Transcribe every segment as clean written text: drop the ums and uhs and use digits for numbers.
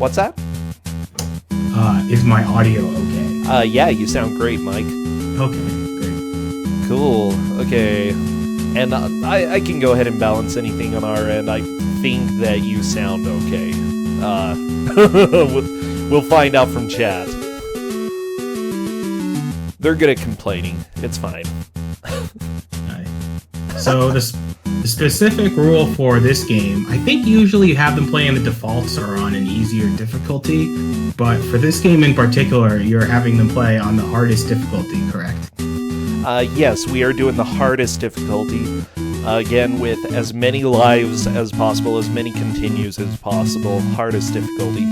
What's that? Is my audio okay? Yeah, you sound great, Mike. Okay, great. Cool. Okay. And I can go ahead and balance anything on our end. I think that you sound okay. We'll find out from chat. They're good at complaining. It's fine. So the specific rule for this game, I think usually you have them play in the defaults or on an easier difficulty, but for this game in particular, you're having them play on the hardest difficulty, correct? Yes, we are doing the hardest difficulty. Again, with as many lives as possible, as many continues as possible. Hardest difficulty.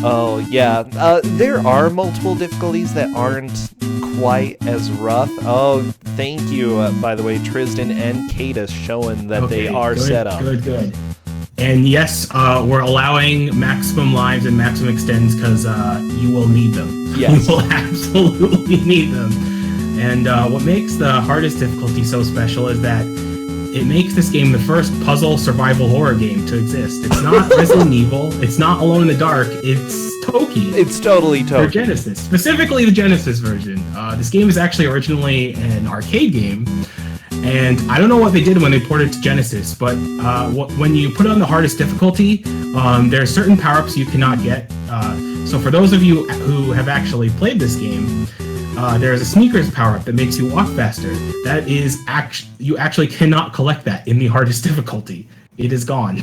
Oh, yeah. There are multiple difficulties that aren't quite as rough. Oh, thank you, by the way, Trysdyn and Caittus, showing that they are set up. Good. And yes, we're allowing maximum lives and maximum extends because you will need them. Yes. You will absolutely need them. And what makes the hardest difficulty so special is that it makes this game the first puzzle survival horror game to exist. It's not Resident Evil. It's not Alone in the Dark. It's Toki. It's totally Toki. For Genesis. Specifically the Genesis version. This game is actually originally an arcade game. And I don't know what they did when they ported it to Genesis, but when you put it on the hardest difficulty, there are certain power-ups you cannot get. So for those of you who have actually played this game, there's a sneakers power-up that makes you walk faster. That is you actually cannot collect that in the hardest difficulty. It is gone.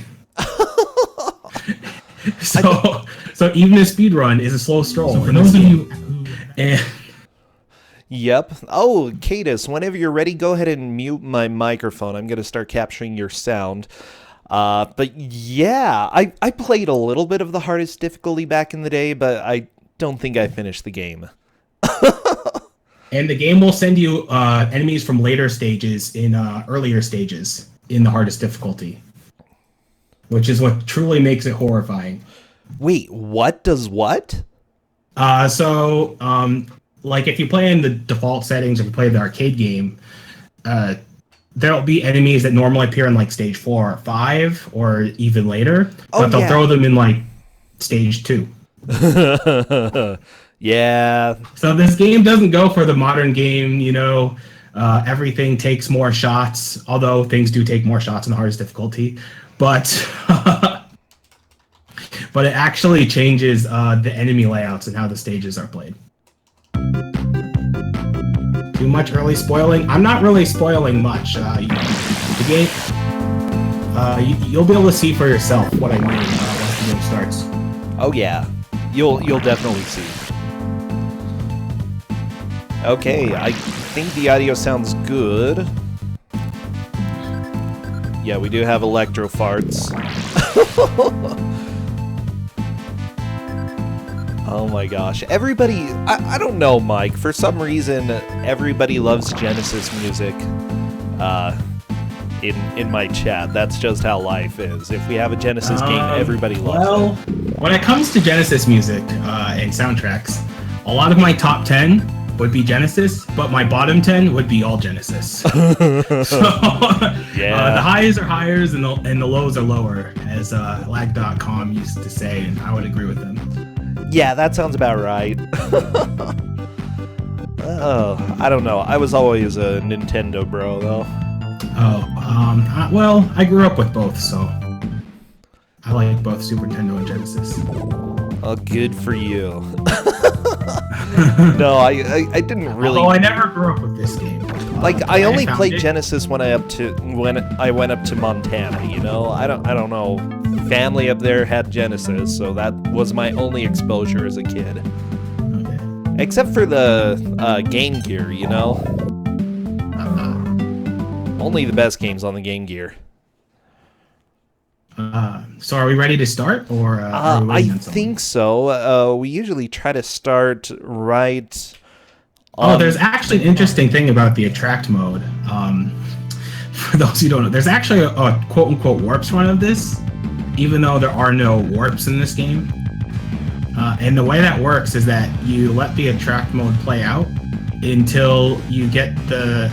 So even a speed run is a slow stroll. So for those of you who... Yep. Oh, Caittus, whenever you're ready, go ahead and mute my microphone. I'm going to start capturing your sound. But yeah, I played a little bit of the hardest difficulty back in the day, but I don't think I finished the game. And the game will send you enemies from later stages in earlier stages in the hardest difficulty, which is what truly makes it horrifying. Wait, what does what? Like if you play in the default settings, if you play the arcade game, there'll be enemies that normally appear in like stage 4 or 5 or even later, but they'll throw them in like stage 2. Yeah. So this game doesn't go for the modern game, everything takes more shots, although things do take more shots in the hardest difficulty, but but it actually changes the enemy layouts and how the stages are played. Too much early spoiling? I'm not really spoiling much. The game, you'll be able to see for yourself what I mean once the game starts. Oh yeah, you'll definitely see. Okay, I think the audio sounds good. Yeah, we do have electro farts. Oh my gosh. Everybody, I don't know, Mike. For some reason, everybody loves Genesis music in my chat. That's just how life is. If we have a Genesis game, everybody loves it. Well, when it comes to Genesis music and soundtracks, a lot of my top 10 would be Genesis, but my bottom 10 would be all Genesis. The highs are highers and the lows are lower, as lag.com used to say, and I would agree with them. Yeah, that sounds about right. Oh, I don't know. I was always a Nintendo bro, though. Well, I grew up with both, so I like both Super Nintendo and Genesis. Oh, good for you. No, I didn't really. Although I never grew up with this game. I only played Genesis when I went up to Montana. I don't know. Family up there had Genesis, so that was my only exposure as a kid. Okay. Except for the Game Gear, Only the best games on the Game Gear. So are we ready to start, or I think so. We usually try to start right on... there's actually an interesting thing about the attract mode. For those who don't know, there's actually a quote-unquote warps run of this, even though there are no warps in this game. And the way that works is that you let the attract mode play out until you get the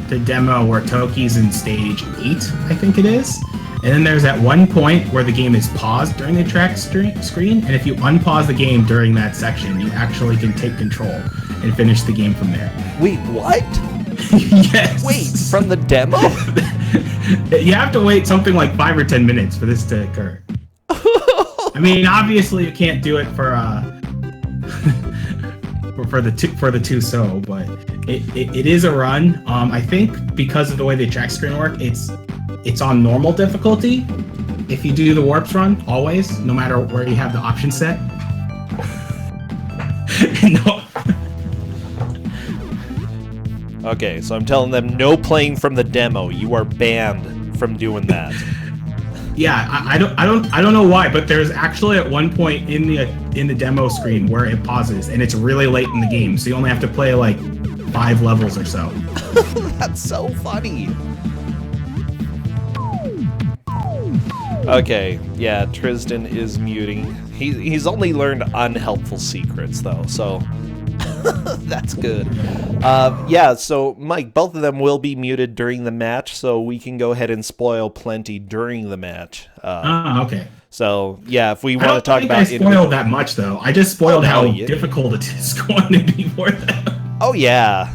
the demo where Toki's in stage 8, I think it is. And then there's at one point where the game is paused during the track screen, and if you unpause the game during that section, you actually can take control and finish the game from there. Wait, what? Yes. Wait, from the demo? You have to wait something like 5 or 10 minutes for this to occur. I mean, obviously you can't do it for for the two, but it is a run. I think because of the way the track screen work, it's on normal difficulty. If you do the warps run, always, no matter where you have the option set. No. Okay, so I'm telling them no playing from the demo. You are banned from doing that. Yeah, I don't know why, but there's actually at one point in the demo screen where it pauses, and it's really late in the game, so you only have to play like 5 levels or so. That's so funny. Okay, yeah, Trysdyn is muting. He's only learned unhelpful secrets though, so that's good. Yeah, so Mike, both of them will be muted during the match, so we can go ahead and spoil plenty during the match. Okay. So yeah, if we want to talk about, I spoiled that much though. I just spoiled how difficult it is going to be for them. Oh yeah,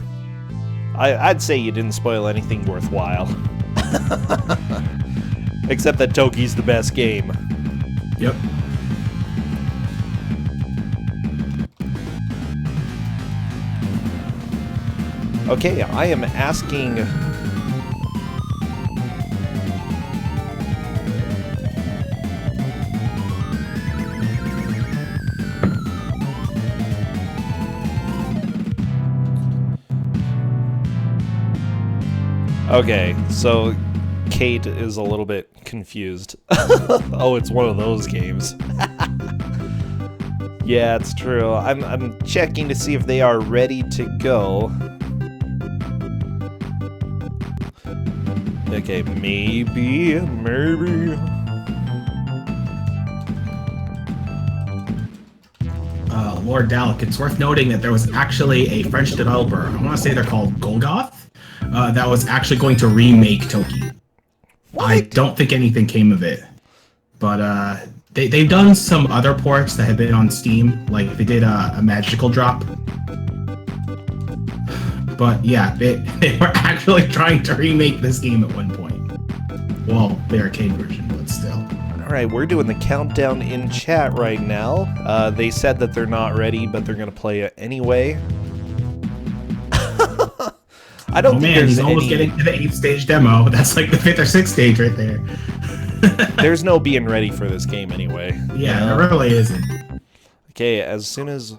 I'd say you didn't spoil anything worthwhile. Except that Toki's the best game. Yep. Okay, I am asking... Okay, so Kate is a little bit confused. Oh, it's one of those games. Yeah, it's true. I'm checking to see if they are ready to go. Okay, maybe. Lord Dalek, it's worth noting that there was actually a French developer, I want to say they're called Golgoth, that was actually going to remake Toki. What? I don't think anything came of it. But they've done some other ports that have been on Steam, like they did a Magical Drop. But yeah, they were actually trying to remake this game at one point. Well, the arcade version, but still. Alright, we're doing the countdown in chat right now. They said that they're not ready, but they're going to play it anyway. I don't think there's he's almost getting to the 8th stage demo. That's like the 5th or 6th stage right there. There's no being ready for this game anyway. Yeah, there really isn't. Okay, as soon as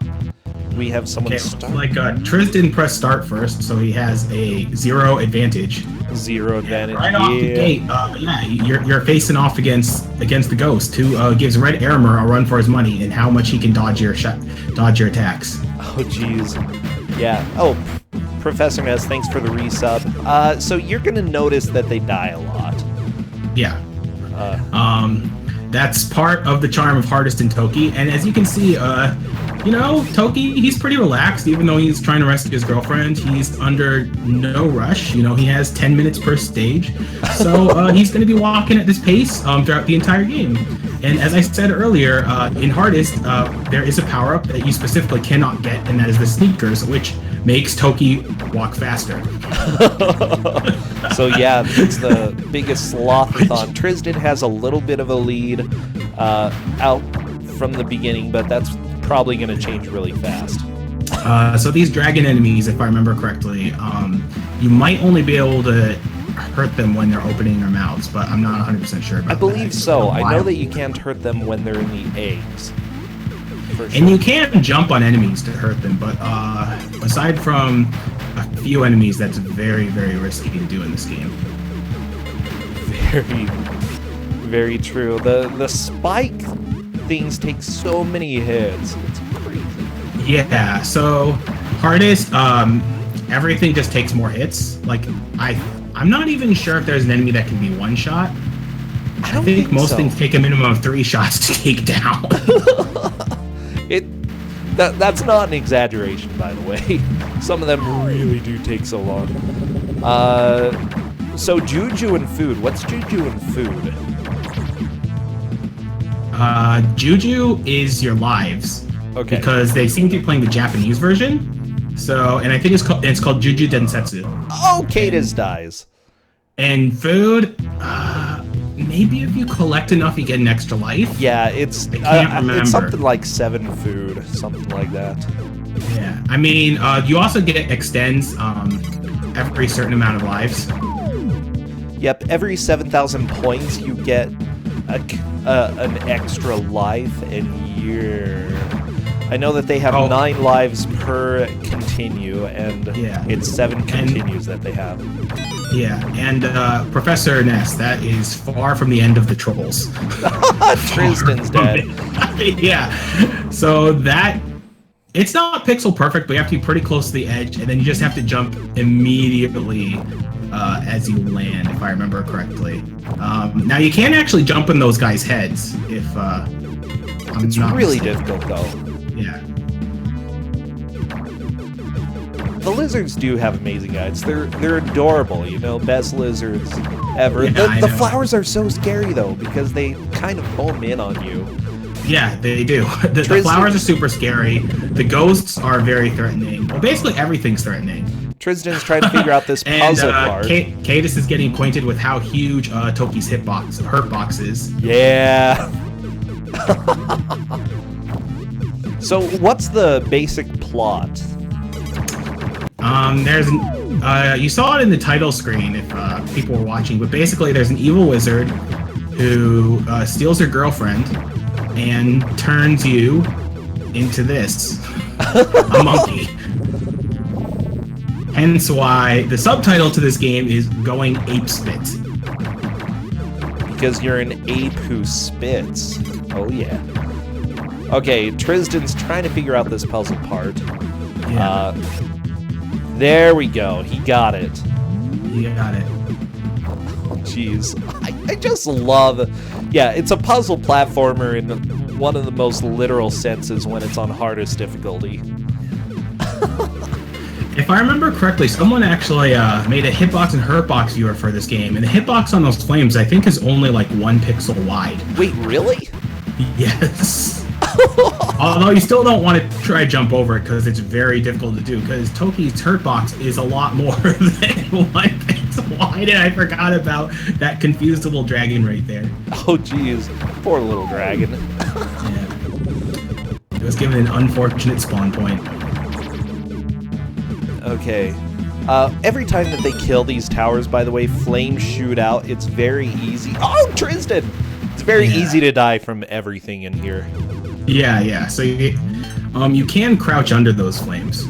we have someone start... Like, Trysdyn pressed start first, so he has a 0 advantage. 0 advantage, right off the gate, yeah, you're facing off against the Ghost, who gives Red Armor a run for his money and how much he can dodge your attacks. Oh, jeez. Yeah. Oh, Professor Ness, thanks for the resub. So you're going to notice that they die a lot. Yeah. That's part of the charm of Hardest in Toki, and as you can see, you know, Toki, he's pretty relaxed, even though he's trying to rescue his girlfriend. He's under no rush. You know, he has 10 minutes per stage, so he's going to be walking at this pace throughout the entire game. And as I said earlier, in Hardest, there is a power-up that you specifically cannot get, and that is the Sneakers, which makes Toki walk faster. So yeah, it's the biggest sloth-a-thon. Trysdyn has a little bit of a lead out from the beginning, but that's probably going to change really fast. So these dragon enemies, if I remember correctly, you might only be able to hurt them when they're opening their mouths, but I'm not 100% sure about that. I believe so. I know that you can't hurt them when they're in the eggs. For sure. And you can jump on enemies to hurt them, but aside from a few enemies, that's very, very risky to do in this game. Very, very true. The spike things take so many hits. It's crazy. Yeah, so Hardest, everything just takes more hits. Like, I'm not even sure if there's an enemy that can be one shot. I think most things take a minimum of 3 shots to take down. That's not an exaggeration, by the way. Some of them really do take so long. So Juju and food. What's Juju and food? Juju is your lives. Okay. Because they seem to be playing the Japanese version. So, and I think it's called Juju Densetsu. Oh, Caittus dies. And food, maybe if you collect enough, you get an extra life. Yeah, I can't remember. It's something like 7 food, something like that. Yeah, I mean, you also get extends every certain amount of lives. Yep, every 7,000 points you get an extra life, and I know that they have 9 lives per continue, and it's 7 continues that they have. Yeah, and Professor Ness, that is far from the end of the trolls. Trysdyn's dead. Yeah, so that... It's not pixel perfect, but you have to be pretty close to the edge, and then you just have to jump immediately as you land, if I remember correctly. Now, you can actually jump in those guys' heads, if it's really difficult, though. Yeah. The lizards do have amazing guides. They're adorable, you know, best lizards ever. Yeah, the flowers are so scary, though, because they kind of home in on you. Yeah, they do. The flowers are super scary. The ghosts are very threatening. Well, basically everything's threatening. Trysdyn's trying to figure out this puzzle part. Caittus is getting acquainted with how huge Toki's hurt box is. Yeah. So, what's the basic plot? You saw it in the title screen if people were watching, but basically there's an evil wizard who steals your girlfriend and turns you into this, a monkey. Hence why the subtitle to this game is Going Ape Spit. Because you're an ape who spits. Oh yeah. Okay, Trysdyn's trying to figure out this puzzle part. Yeah. There we go. He got it. He got it. Oh, jeez. I just love... Yeah, it's a puzzle platformer in one of the most literal senses when it's on hardest difficulty. If I remember correctly, someone actually made a hitbox and hurtbox viewer for this game, and the hitbox on those flames, I think, is only like 1 pixel wide. Wait, really? Yes. Although you still don't want to try to jump over it because it's very difficult to do, because Toki's hurtbox is a lot more than 1 pixel wide, and I forgot about that confused little dragon right there. Oh, jeez. Poor little dragon. Yeah. It was given an unfortunate spawn point. Okay. Every time that they kill these towers, by the way, flames shoot out. It's very easy. Oh, Trysdyn! It's very easy to die from everything in here. Yeah. So you can crouch under those flames.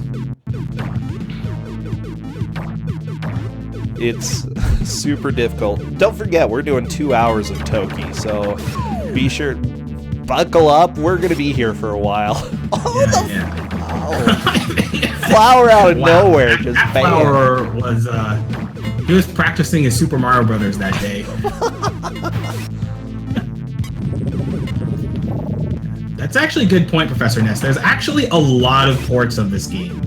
It's super difficult. Don't forget, we're doing 2 hours of Toki, so be sure, buckle up. We're gonna be here for a while. Flower out of nowhere, just that bam. Flower was he was practicing his Super Mario Brothers that day. That's actually a good point, Professor Ness. There's actually a lot of ports of this game.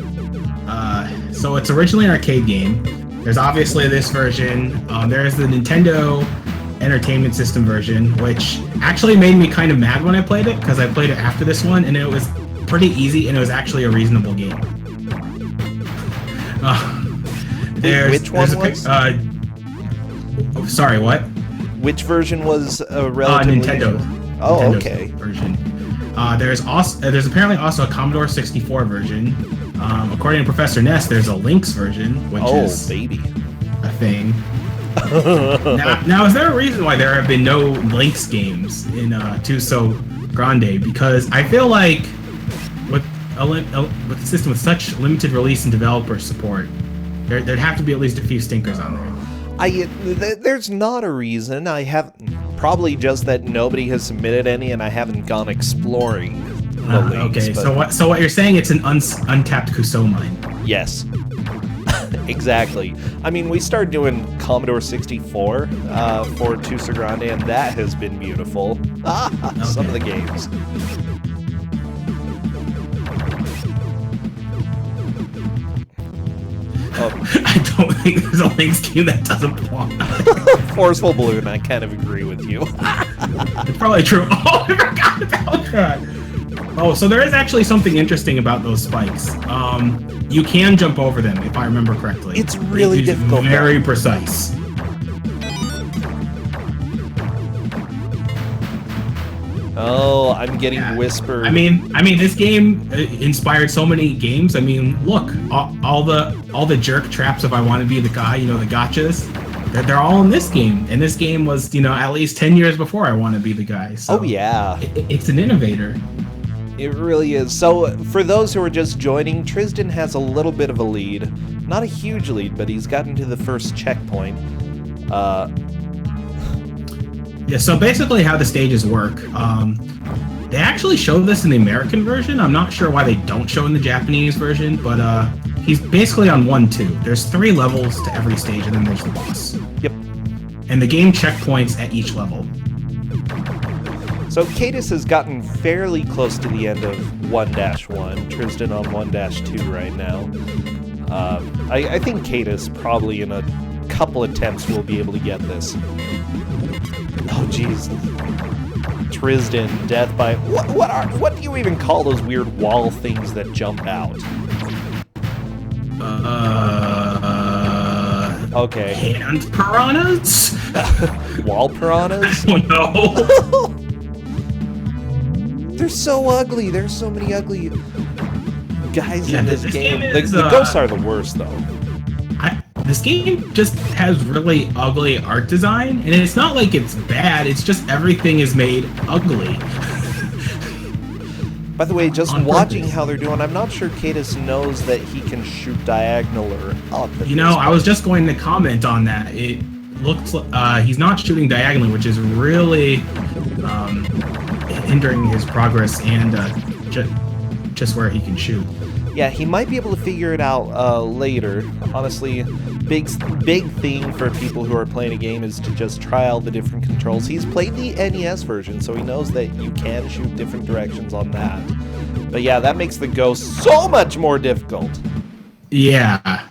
So it's originally an arcade game. There's obviously this version. There's the Nintendo Entertainment System version, which actually made me kind of mad when I played it, because I played it after this one, and it was pretty easy, and it was actually a reasonable game. Which one was? Sorry, what? Which version was relatively... Nintendo. Oh, Nintendo's okay. Version. There's apparently also a Commodore 64 version. According to Professor Ness, there's a Lynx version, which is baby. a thing. now, is there a reason why there have been no Lynx games in Twosogrande? Because I feel like with a system with such limited release and developer support, there'd have to be at least a few stinkers on there. There's not a reason. I have probably just that nobody has submitted any, and I haven't gone exploring the links. Okay, so what you're saying? It's an untapped Kusou mine. Yes, exactly. I mean, we started doing Commodore 64 for Twosogrande, and that has been beautiful. Some of the games. I don't think there's a Link's game that doesn't belong. Forceful Balloon, I kind of agree with you. It's probably true. Oh, I forgot about that. Oh, so there is actually something interesting about those spikes. You can jump over them, if I remember correctly. It's really difficult. Very precise. Oh, I'm getting whispered. I mean, this game inspired so many games. I mean, look, all the jerk traps. If I want to be the guy, the gotchas. They're all in this game, and this game was, at least 10 years before I want to be the guy. So oh yeah, it's an innovator. It really is. So, for those who are just joining, Trysdyn has a little bit of a lead. Not a huge lead, but he's gotten to the first checkpoint. Yeah, so basically how the stages work, they actually show this in the American version. I'm not sure why they don't show in the Japanese version, but he's basically on 1-2. There's 3 levels to every stage, and then there's the boss. Yep. And the game checkpoints at each level. So Caittus has gotten fairly close to the end of 1-1. Trysdyn on 1-2 right now. I think Caittus probably in a couple attempts will be able to get this. Oh jeez. Trysdyn, death by what do you even call those weird wall things that jump out? Okay. Hand piranhas? Wall piranhas? I don't know. They're so ugly. There's so many ugly guys in this game. Is, the ghosts are the worst, though. This game just has really ugly art design, and it's not like it's bad. It's just everything is made ugly. By the way, just watching how they're doing, I'm not sure Caittus knows that he can shoot diagonal or up. I was just going to comment on that. It looks he's not shooting diagonally, which is really hindering his progress and just where he can shoot. Yeah, he might be able to figure it out later. Honestly, big thing for people who are playing a game is to just try out the different controls. He's played the NES version, so he knows that you can shoot different directions on that. But yeah, that makes the ghost so much more difficult. Yeah,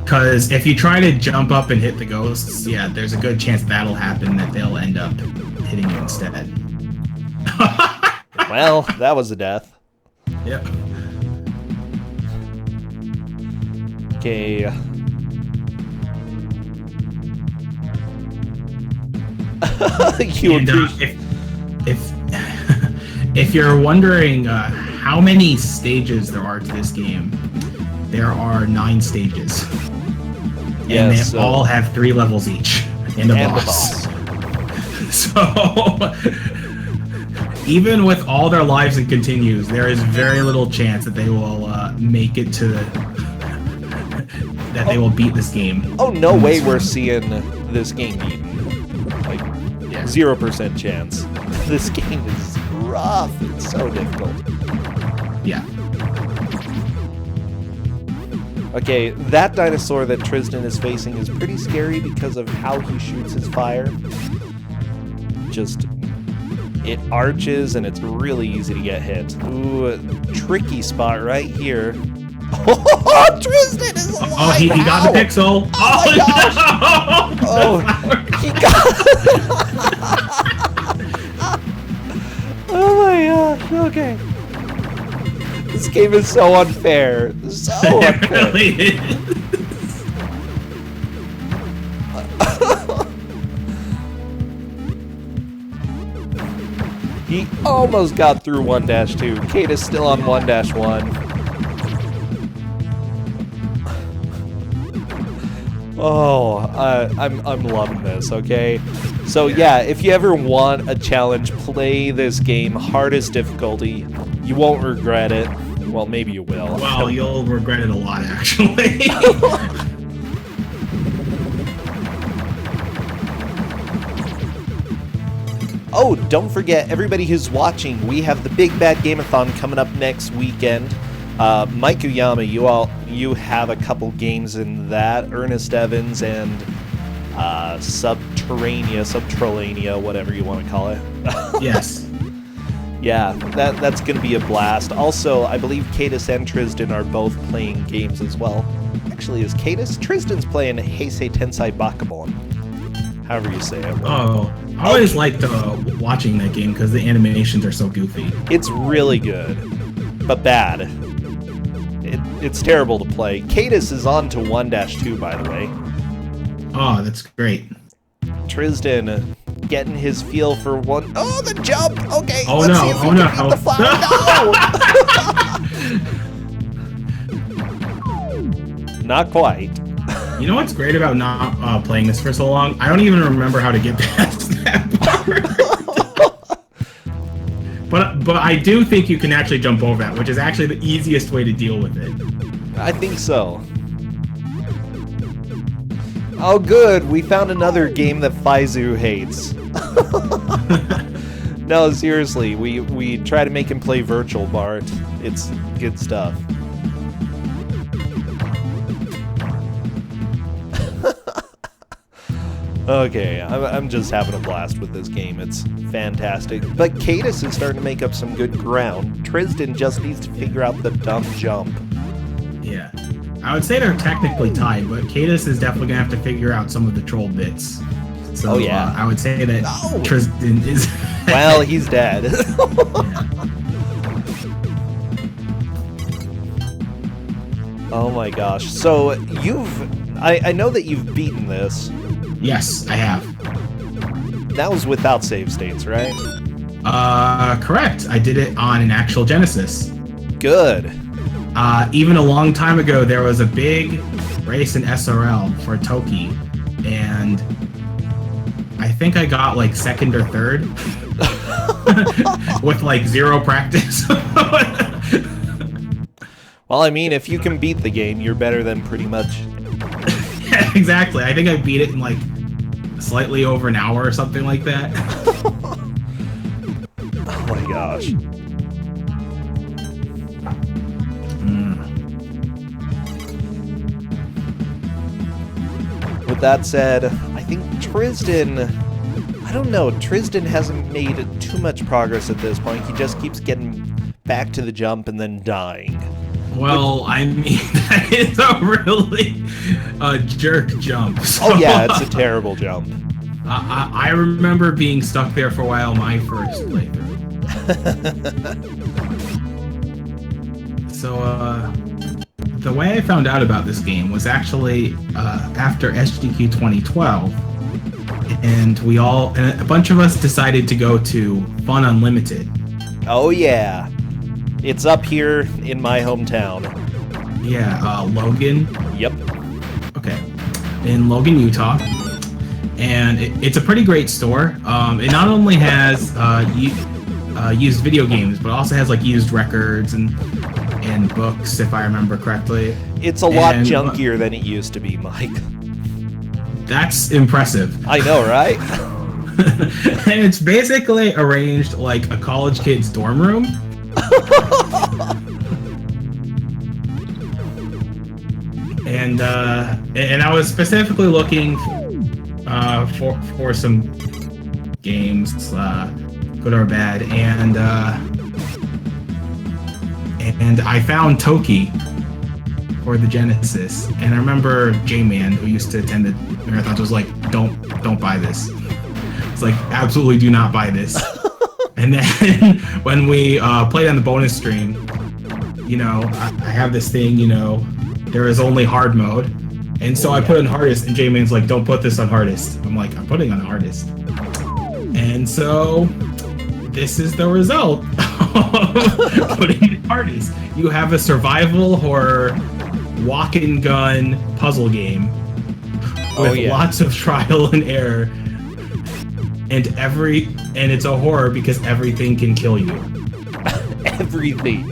because if you try to jump up and hit the ghosts, yeah, there's a good chance that'll happen, that they'll end up hitting you instead. Well, that was a death. Yep. Okay. If you're wondering how many stages there are to this game, there are 9 stages. And they all have 3 levels each, and a boss. So, even with all their lives and continues, there is very little chance that they will make it to that they will beat this game. Oh, no way we're seeing this game beaten. Like, 0% chance. This game is rough. It's so difficult. Yeah. Okay, that dinosaur that Trysdyn is facing is pretty scary because of how he shoots his fire. Just, it arches and it's really easy to get hit. Ooh, tricky spot right here. Oh, Trysdyn is alive! Oh, he got the pixel! Oh my gosh! Oh, he got... Oh my gosh, okay. This game is so unfair. So unfair. It really is. He almost got through 1-2. Caittus still on 1-1. Oh, I'm loving this, okay? So yeah, if you ever want a challenge, play this game, hardest difficulty. You won't regret it. Well, maybe you will. Well, you'll regret it a lot, actually. Oh, don't forget, everybody who's watching, we have the Big Bad Game-a-thon coming up next weekend. Mike Uyama, you have a couple games in that. Ernest Evans and Subterranea, whatever you want to call it. Yes. Yeah, that's going to be a blast. Also, I believe Caittus and Trysdyn are both playing games as well. Actually, is Caittus? Trysdyn's playing Heisei Tensei Bakabon. However you say it. Oh, I always liked watching that game because the animations are so goofy. It's really good, but bad. It's terrible to play. Caittus is on to 1-2, by the way. Oh, that's great. Trysdyn getting his feel for one. Oh, the jump! Okay, oh, let's no. see if we oh, can no. beat the flower. No! Not quite. You know what's great about not playing this for so long? I don't even remember how to get past that part. But I do think you can actually jump over that, which is actually the easiest way to deal with it. I think so. Oh, good. We found another game that Faizu hates. No, seriously. We try to make him play Virtual Bart. It's good stuff. Okay, I'm just having a blast with this game. It's fantastic. But Caittus is starting to make up some good ground. Trysdyn just needs to figure out the dumb jump. Yeah. I would say they're technically tied, but Caittus is definitely going to have to figure out some of the troll bits. So oh, yeah. I would say that Trysdyn is... Well, he's dead. Oh my gosh. So, I know that you've beaten this. Yes, I have. That was without save states, right? Correct. I did it on an actual Genesis. Good. Even a long time ago, there was a big race in SRL for Toki, and I think I got like second or third with like 0 practice. Well, I mean, if you can beat the game, you're better than pretty much. Yeah, exactly. I think I beat it in like slightly over an hour or something like that. Oh my gosh. With that said, I think Trysdyn... I don't know, Trysdyn hasn't made too much progress at this point. He just keeps getting back to the jump and then dying. Well, I mean, that is a really jerk jump. So, oh yeah, it's a terrible jump. I remember being stuck there for a while my first playthrough. So, the way I found out about this game was actually after SGQ 2012, and a bunch of us decided to go to Fun Unlimited. Oh yeah. It's up here in my hometown. Yeah, Logan. Yep. Okay. In Logan, Utah. And it's a pretty great store. It not only has used video games, but also has like used records and books, if I remember correctly. It's a lot junkier than it used to be, Mike. That's impressive. I know, right? And it's basically arranged like a college kid's dorm room. And I was specifically looking for some games, good or bad, and I found Toki for the Genesis. And I remember J-Man, who used to attend the marathons, was like, "Don't buy this." It's like, absolutely do not buy this. And then when we played on the bonus stream, you know, I have this thing, you know, there is only hard mode. And so I put it on hardest, and J-Man's like, "Don't put this on hardest." I'm like, "I'm putting on hardest." And so this is the result of putting it hardest. You have a survival horror walk and gun puzzle game with lots of trial and error. And it's a horror because everything can kill you. Everything.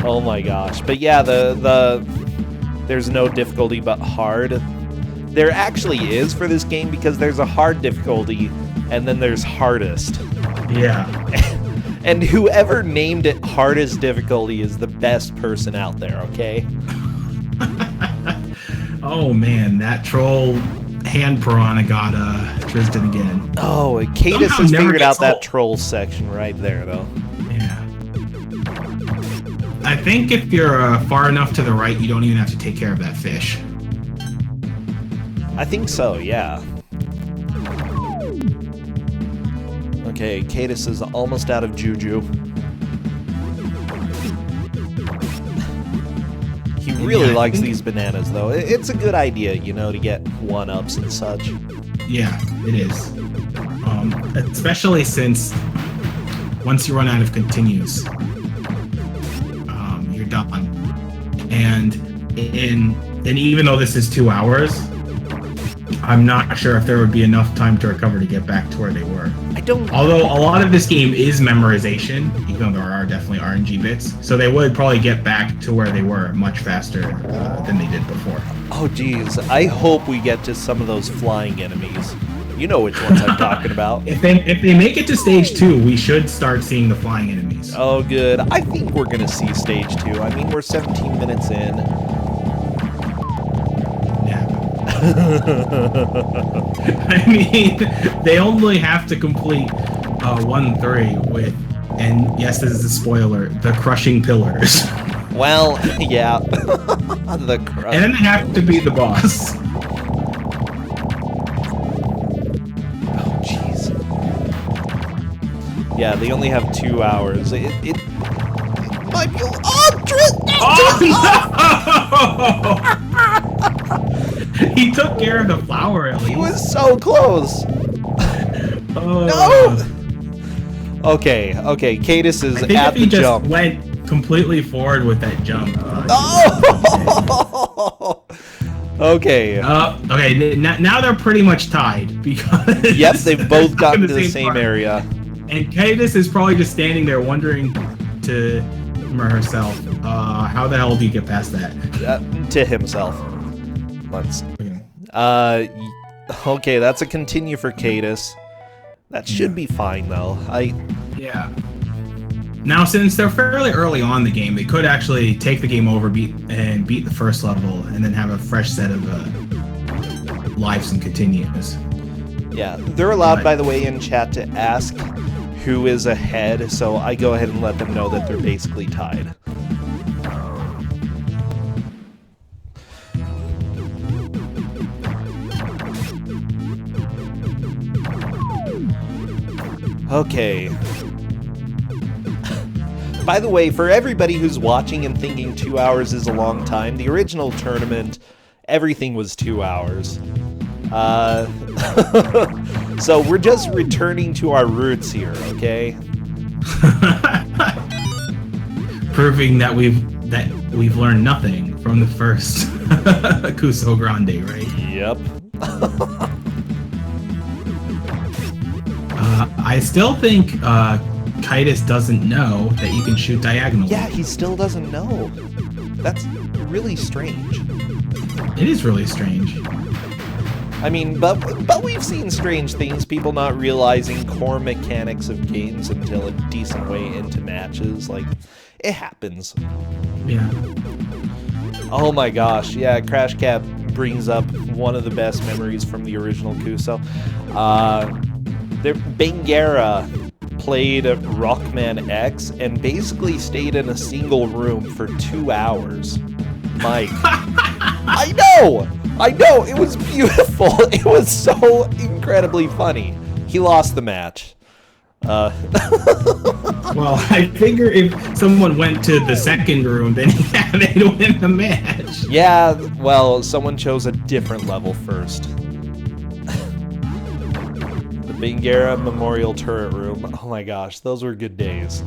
Oh my gosh. But yeah, there's no difficulty but hard. There actually is for this game because there's a hard difficulty and then there's hardest. Yeah. And whoever named it hardest difficulty is the best person out there, okay? Oh man, that troll hand piranha got Trysdyn again. Oh, Caittus Somehow has never figured out gets that old. troll section right there, though. Yeah. I think if you're far enough to the right, you don't even have to take care of that fish. I think so, yeah. Okay, Caittus is almost out of juju. He really likes these bananas, though. It's a good idea, you know, to get one-ups and such. Yeah, it is. Especially since once you run out of continues, you're done. And even though this is 2 hours, I'm not sure if there would be enough time to recover to get back to where they were. Although a lot of this game is memorization, even though there are definitely RNG bits, so they would probably get back to where they were much faster than they did before. Oh, geez. I hope we get to some of those flying enemies. You know which ones I'm talking about. If they make it to stage 2, we should start seeing the flying enemies. Oh, good. I think we're going to see stage 2. I mean, we're 17 minutes in. Yeah. I mean, they only have to complete 1-3 with, and yes, this is a spoiler, the crushing pillars. Well, yeah. And then they have to be the boss. Oh, jeez. Yeah, they only have 2 hours. It might be... He took care of the flower at least. He was so close. No! Okay, Caittus is I think at if he the just jump. went completely forward with that jump. Oh! Okay. Okay, now they're pretty much tied because... Yep, they've both gotten to the same part. area. And Caittus is probably just standing there wondering to herself, how the hell do you get past that? To himself. Okay, that's a continue for Caittus. That should be fine, though. Yeah. Now, since they're fairly early on in the game, they could actually take the game over, beat the first level, and then have a fresh set of lives and continues. Yeah, they're allowed, by the way, in chat to ask who is ahead, so I go ahead and let them know that they're basically tied. Okay. By the way, for everybody who's watching and thinking 2 hours is a long time, the original tournament, everything was 2 hours. So we're just returning to our roots here, okay? Proving that we've learned nothing from the first Twosogrande, right? Yep. I still think Caittus doesn't know that you can shoot diagonally. Yeah, he still doesn't know. That's really strange. It is really strange. I mean, but we've seen strange things, people not realizing core mechanics of games until a decent way into matches. Like, it happens. Yeah. Oh my gosh, yeah, Crash Cat brings up one of the best memories from the original Kuso. Bengara played Rockman X and basically stayed in a single room for 2 hours. Mike. I know, it was beautiful. It was so incredibly funny. He lost the match. Well, I figure if someone went to the second room, then they'd win the match. Yeah, well, someone chose a different level first. The Bengara Memorial Turret Room. Oh my gosh, those were good days.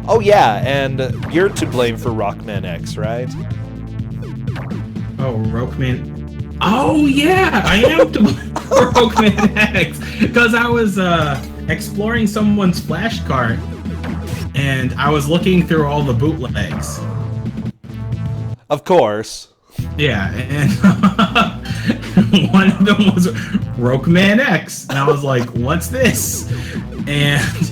Oh yeah, and you're to blame for Rockman X, right? Oh, Rockman. Oh yeah, I am to blame for Rockman X because I was exploring someone's flash cart and I was looking through all the bootlegs. Of course. Yeah, and one of them was Rockman X, and I was like, "What's this?" And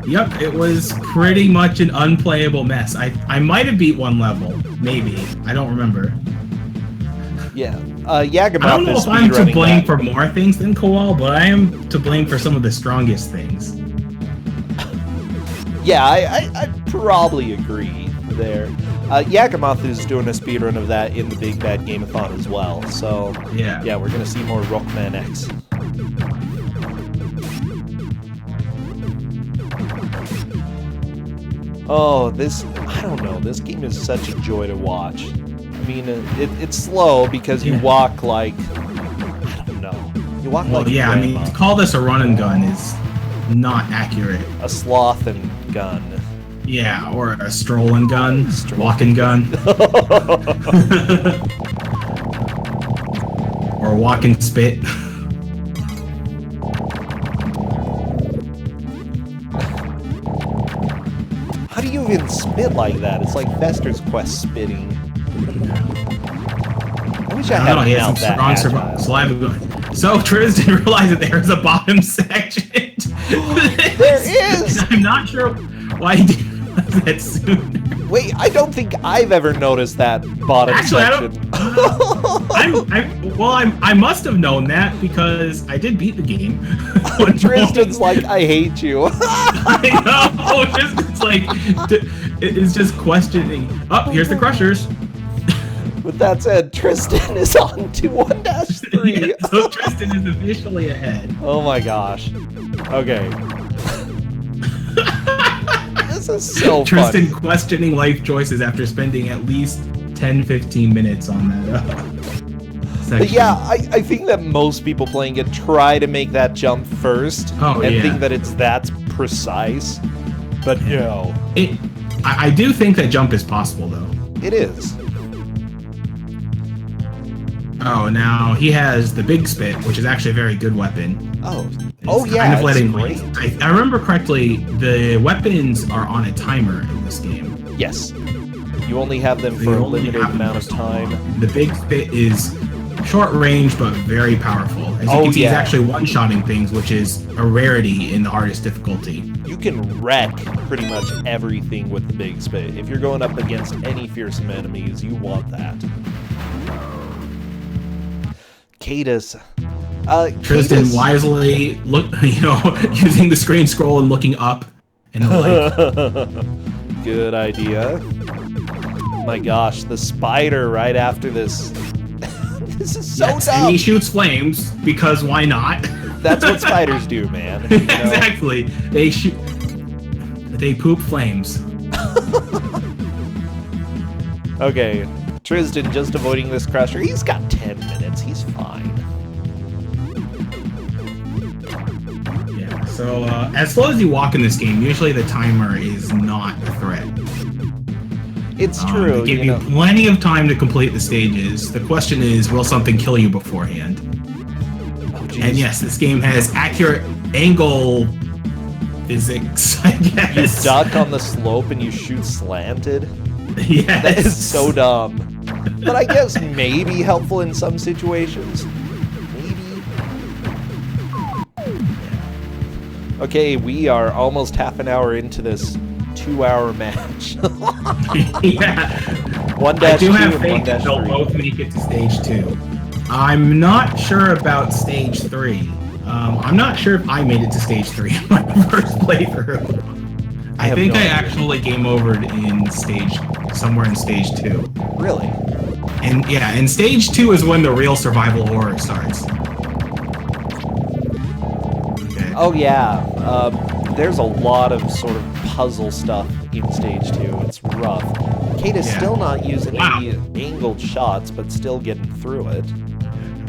yep, it was pretty much an unplayable mess. I might have beat one level, maybe. I don't remember. Yeah, I Yagamoth don't know is if I'm to speedrunning blame that. for more things than Koal, but I am to blame for some of the strongest things. Yeah, I probably agree there. Yagamoth is doing a speedrun of that in the Big Bad Gameathon as well, so Yeah. we're gonna see more Rockman X. Oh, I don't know, this game is such a joy to watch. I mean, it's slow because you walk like, I don't know, you walk like yeah, I mean, to call this a run and gun is not accurate. a sloth and gun. Yeah, or a stroll and gun, walk and gun. Or walk and spit. How do you even spit like that? It's like Fester's Quest spitting. I wish I had he has out some that strong agile. saliva going. So Trysdyn realized that there's a bottom section. There is! I'm not sure why he didn't realize that sooner. Wait, I don't think I've ever noticed that bottom Actually, section. I must have known that because I did beat the game. Trysdyn's like, I hate you. I know. Trysdyn's like, it's just questioning. Oh, here's the crushers. With that said, Trysdyn is on to 1-3. Yeah, so Trysdyn is officially ahead. Oh my gosh. Okay. This is so Trysdyn fun. questioning life choices after spending at least 10-15 minutes on that section. But yeah, I think that most people playing it try to make that jump first and think that it's that precise. But no. I do think that jump is possible, though. It is. Oh, now he has the big spit, which is actually a very good weapon. Oh. It's Yeah, kind of it's letting great. I remember correctly, the weapons are on a timer in this game. Yes. You only have them for a limited amount of time. The big spit is short range, but very powerful. As you can see, he's actually one-shotting things, which is a rarity in the hardest difficulty. You can wreck pretty much everything with the big spit. If you're going up against any fearsome enemies, you want that. Caittus. Trysdyn wisely using the screen scroll and looking up and like. Good idea. My gosh, the spider right after this. This is so dumb. And he shoots flames because why not? That's what spiders do, man. You know? Exactly. They shoot. They poop flames. Okay, Trysdyn just avoiding this crusher. He's got 10 minutes. He's fine. So, as slow as you walk in this game, usually the timer is not a threat. It's true. They give you plenty of time to complete the stages. The question is, will something kill you beforehand? Oh, and yes, this game has accurate angle physics, I guess. You duck on the slope and you shoot slanted? Yes. That is so dumb. But I guess maybe helpful in some situations. Okay, we are almost half an hour into this 2-hour match. Yeah. 1-2 I do have and faith that they'll 1-3. both make it to stage 2. I'm not sure about stage 3. I'm not sure if I made it to stage 3 in my first playthrough. I think I actually game overed in somewhere in stage 2. Really? And yeah, and stage 2 is when the real survival horror starts. Oh yeah, there's a lot of sort of puzzle stuff in stage 2. It's rough. Caittus still not using any angled shots, but still getting through it.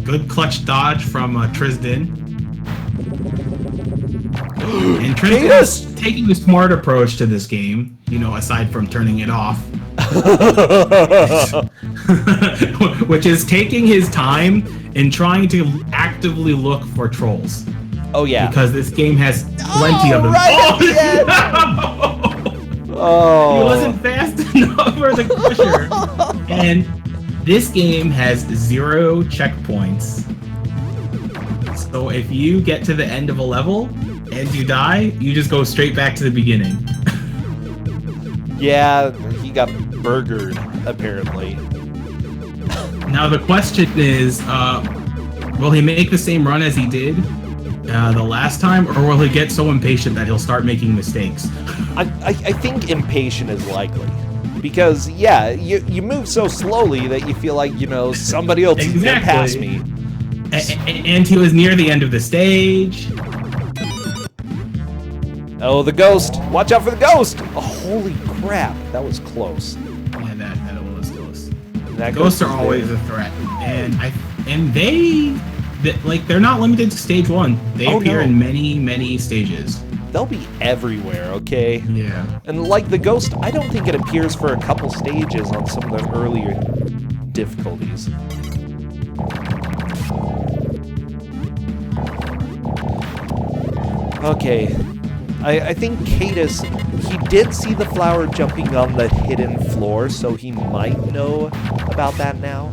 Good clutch dodge from Trysdyn. And Trysdyn's taking a smart approach to this game, aside from turning it off. Which is taking his time and trying to actively look for trolls. Oh yeah. Because this game has plenty of them. Oh! He wasn't fast enough for the crusher. And this game has 0 checkpoints. So if you get to the end of a level and you die, you just go straight back to the beginning. Yeah, he got burgered, apparently. Now the question is, will he make the same run as he did the last time, or will he get so impatient that he'll start making mistakes? I think impatient is likely. Because, yeah, you move so slowly that you feel like, you know, somebody else is going to pass me. And he was near the end of the stage. Oh, the ghost. Watch out for the ghost. Oh, holy crap. That was close. Yeah, that was close. That Ghosts are always a threat. And they're not limited to stage 1. They appear in many stages. They'll be everywhere, okay? Yeah. And like the ghost, I don't think it appears for a couple stages on some of the earlier difficulties. Okay. I think Caittus, he did see the flower jumping on the hidden floor, so he might know about that now.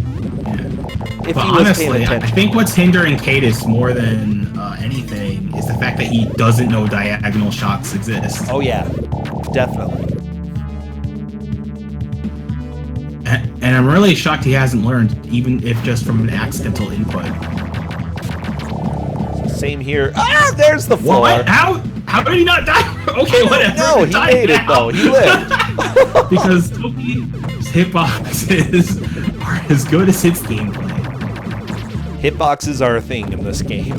If but he was honestly, paying attention. I think what's hindering Caittus more than anything is the fact that he doesn't know diagonal shots exist. Oh yeah, definitely. And I'm really shocked he hasn't learned, even if just from an accidental input. Same here. Ah, there's the floor. What? How did he not die? Okay, whatever. No, he made it though. He lived. Because Toki's hitboxes are as good as its gameplay. Hitboxes are a thing in this game.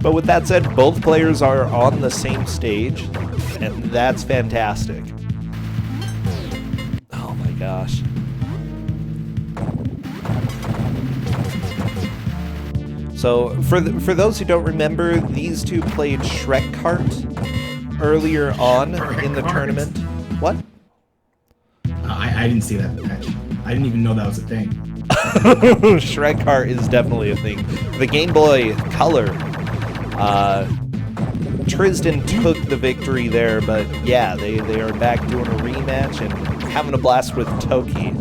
But with that said, both players are on the same stage, and that's fantastic. Oh my gosh. So, for those who don't remember, these two played Shrek Kart earlier on in the tournament. What? I didn't see that match. I didn't even know that was a thing. Shrek Kart is definitely a thing. The Game Boy Color, Trysdyn took the victory there, but yeah, they are back doing a rematch and having a blast with Toki.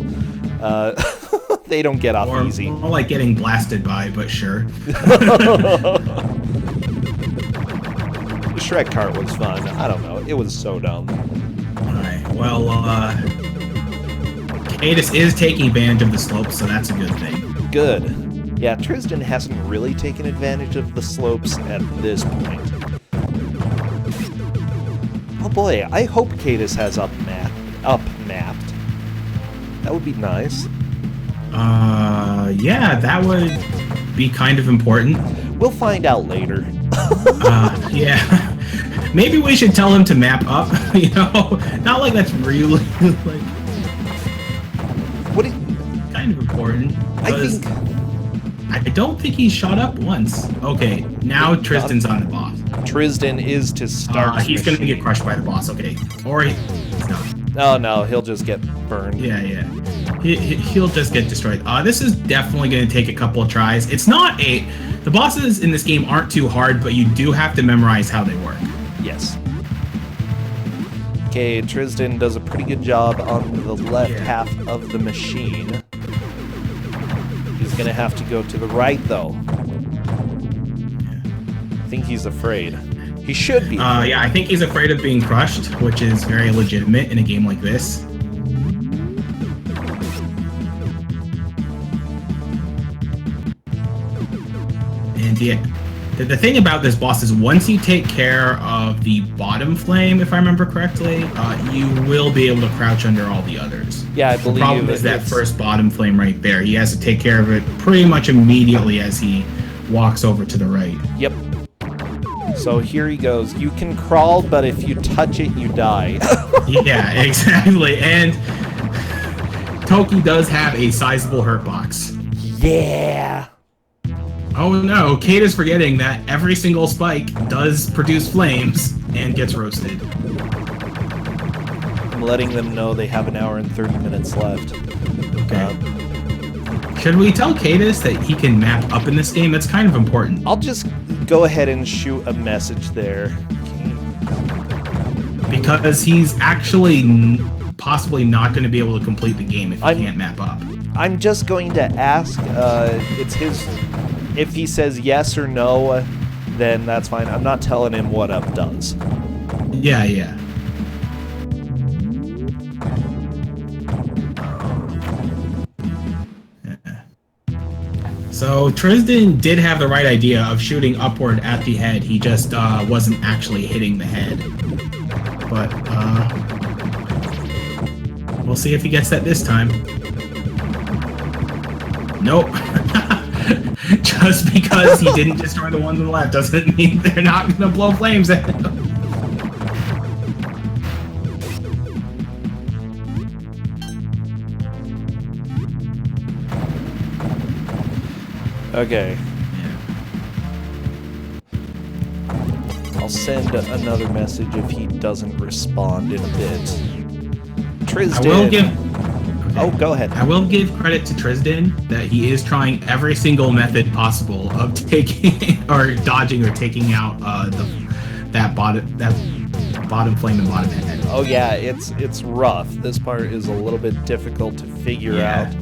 They don't get off easy. More like getting blasted by, but sure. Shrek Kart was fun. I don't know. It was so dumb. Alright, well, Caittus is taking advantage of the slopes, so that's a good thing. Good. Yeah, Trysdyn hasn't really taken advantage of the slopes at this point. Oh boy, I hope Caittus has up mapped. That would be nice. Yeah, that would be kind of important. We'll find out later. Yeah. Maybe we should tell him to map up, you know? Not like that's really, like... What? Kind of important. I don't think he's shot up once. Okay, now Trysdyn's on the boss. Trysdyn is to start. He's gonna get crushed by the boss, okay. Or he's not. Oh no, he'll just get burned. Yeah. He'll just get destroyed. This is definitely going to take a couple of tries. It's not the bosses in this game aren't too hard, but you do have to memorize how they work. Yes. Okay, Trysdyn does a pretty good job on the left half of the machine. He's going to have to go to the right, though. I think he's afraid. He should be. Yeah, I think he's afraid of being crushed, which is very legitimate in a game like this. And yeah, the thing about this boss is once you take care of the bottom flame, if I remember correctly, you will be able to crouch under all the others. Yeah, I believe the problem is that first bottom flame right there. He has to take care of it pretty much immediately as he walks over to the right. Yep. So here he goes. You can crawl, but if you touch it, you die. Yeah, exactly. And Toki does have a sizable hurt box. Yeah. Oh no, Kate is forgetting that every single spike does produce flames and gets roasted. I'm letting them know they have an hour and 30 minutes left. Okay. Should we tell Caittus that he can map up in this game? That's kind of important. I'll just go ahead and shoot a message there. Because he's actually possibly not going to be able to complete the game if he can't map up. I'm just going to ask, it's his... If he says yes or no, then that's fine. I'm not telling him what up does. Yeah, yeah. So Trysdyn did have the right idea of shooting upward at the head. He just wasn't actually hitting the head. But we'll see if he gets that this time. Nope. Just because he didn't destroy the ones on the left doesn't mean they're not going to blow flames at him. Okay. I'll send another message if he doesn't respond in a bit. Trysdyn. I will give... Oh, go ahead. I will give credit to Trysdyn that he is trying every single method possible of taking or dodging or taking out that bottom flame and bottom head. Oh yeah, it's rough. This part is a little bit difficult to figure out.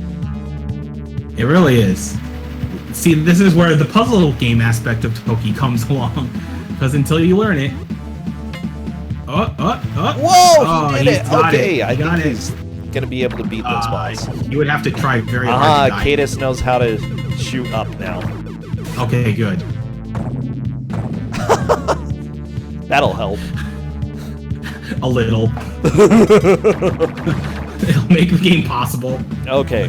It really is. See, this is where the puzzle game aspect of Toki comes along, because until you learn it. Whoa! Oh, He did it. Okay, I think got he's gonna be able to beat this boss. You would have to try very hard. Caittus knows how to shoot up now. Okay, good. That'll help. A little. It'll make the game possible. Okay.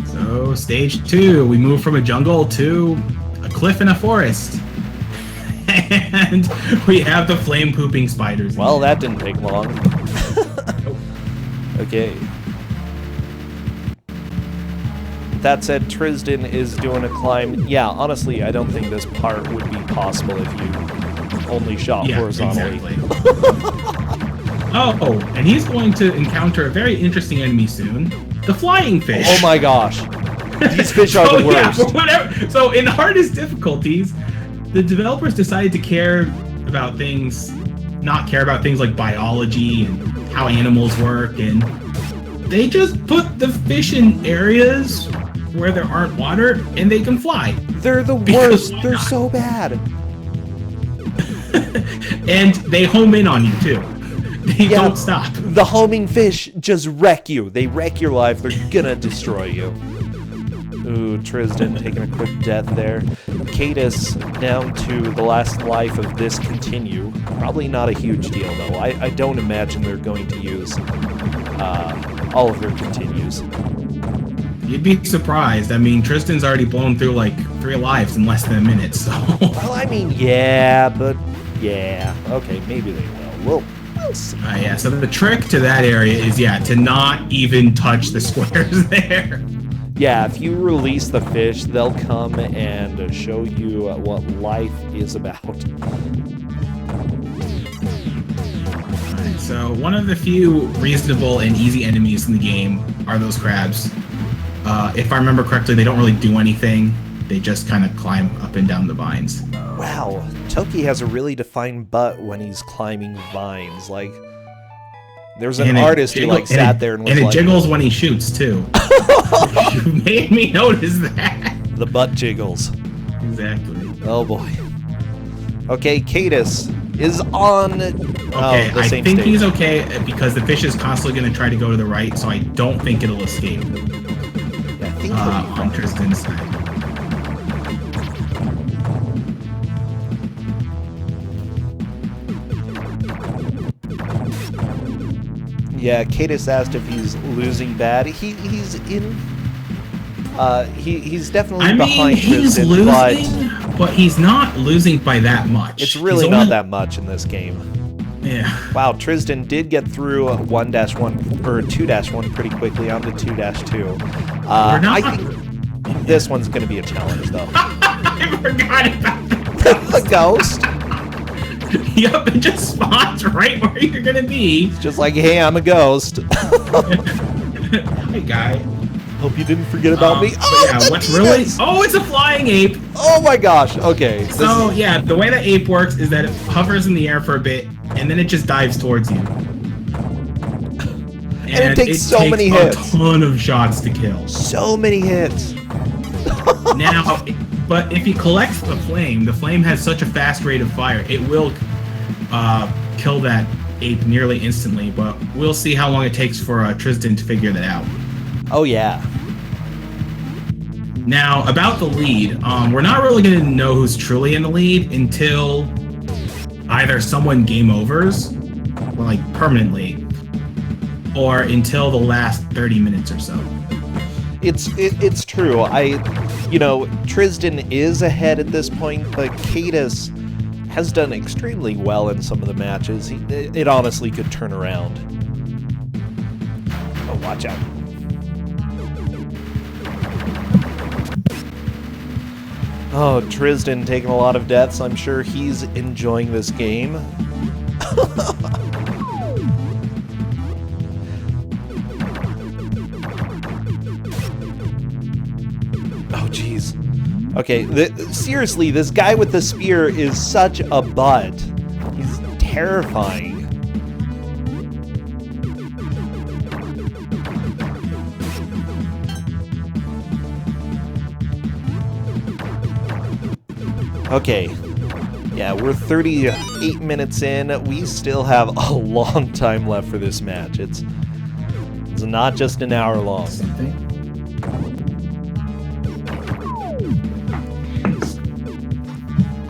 So, stage 2, we move from a jungle to a cliff and a forest. And we have the flame-pooping spiders. Well, that didn't take long. Okay. That said, Trysdyn is doing a climb. Yeah, honestly, I don't think this part would be possible if you only shot horizontally. Exactly. Oh, and he's going to encounter a very interesting enemy soon. The flying fish. Oh my gosh. These fish are the worst. Yeah, whatever. So in hardest difficulties, the developers decided to not care about things like biology and how animals work, and they just put the fish in areas where there aren't water and they can fly. They're the worst. They're so bad. And they home in on you too. They don't stop. The homing fish just wreck you. They wreck your life. They're gonna destroy you. Ooh, Trysdyn taking a quick death there. Caittus down to the last life of this continue. Probably not a huge deal, though. I don't imagine they're going to use all of their continues. You'd be surprised. I mean, Trysdyn's already blown through like 3 lives in less than a minute, so... Well, I mean, yeah, but... Yeah, okay, maybe they will. We'll see. Yeah, so the trick to that area is, to not even touch the squares there. Yeah, if you release the fish, they'll come and show you what life is about. Alright, so one of the few reasonable and easy enemies in the game are those crabs. If I remember correctly, they don't really do anything. They just kind of climb up and down the vines. Wow, Toki has a really defined butt when he's climbing vines. Like, there's an artist who sat there and was like... And it jiggles when he shoots, too. You made me notice that. The butt jiggles. Exactly. Oh boy. Okay, Caittus is on the same I think stage. he's okay because the fish is constantly going to try to go to the right, so I don't think it'll escape. Yeah, I think on Trysdyn's side. Yeah, Caittus asked if he's losing bad. He's in. He's definitely behind Trysdyn, he's losing, but he's not losing by that much. It's really not that much in this game. Yeah. Wow, Trysdyn did get through 1-1 or 2-1 pretty quickly onto 2-2. I think this one's going to be a challenge, though. I forgot about The ghost. Yep, it just spawns right where you're gonna be. It's just like, hey, I'm a ghost. Hey, guy. Hope you didn't forget about me. What's really? Oh, it's a flying ape. Oh my gosh. Okay. So yeah, the way that ape works is that it hovers in the air for a bit, and then it just dives towards you. And it takes so many hits. A ton of shots to kill. So many hits. Now, But if he collects the flame has such a fast rate of fire, it will kill that ape nearly instantly. But we'll see how long it takes for Trysdyn to figure that out. Oh, yeah. Now, about the lead, we're not really going to know who's truly in the lead until either someone game overs, like permanently, or until the last 30 minutes or so. It's true. Trysdyn is ahead at this point, but Caittus has done extremely well in some of the matches. It honestly could turn around. Oh, watch out. Oh, Trysdyn taking a lot of deaths. I'm sure he's enjoying this game. Oh, jeez. Okay, seriously, this guy with the spear is such a butt. He's terrifying. Okay, yeah, we're 38 minutes in. We still have a long time left for this match. It's not just an hour long.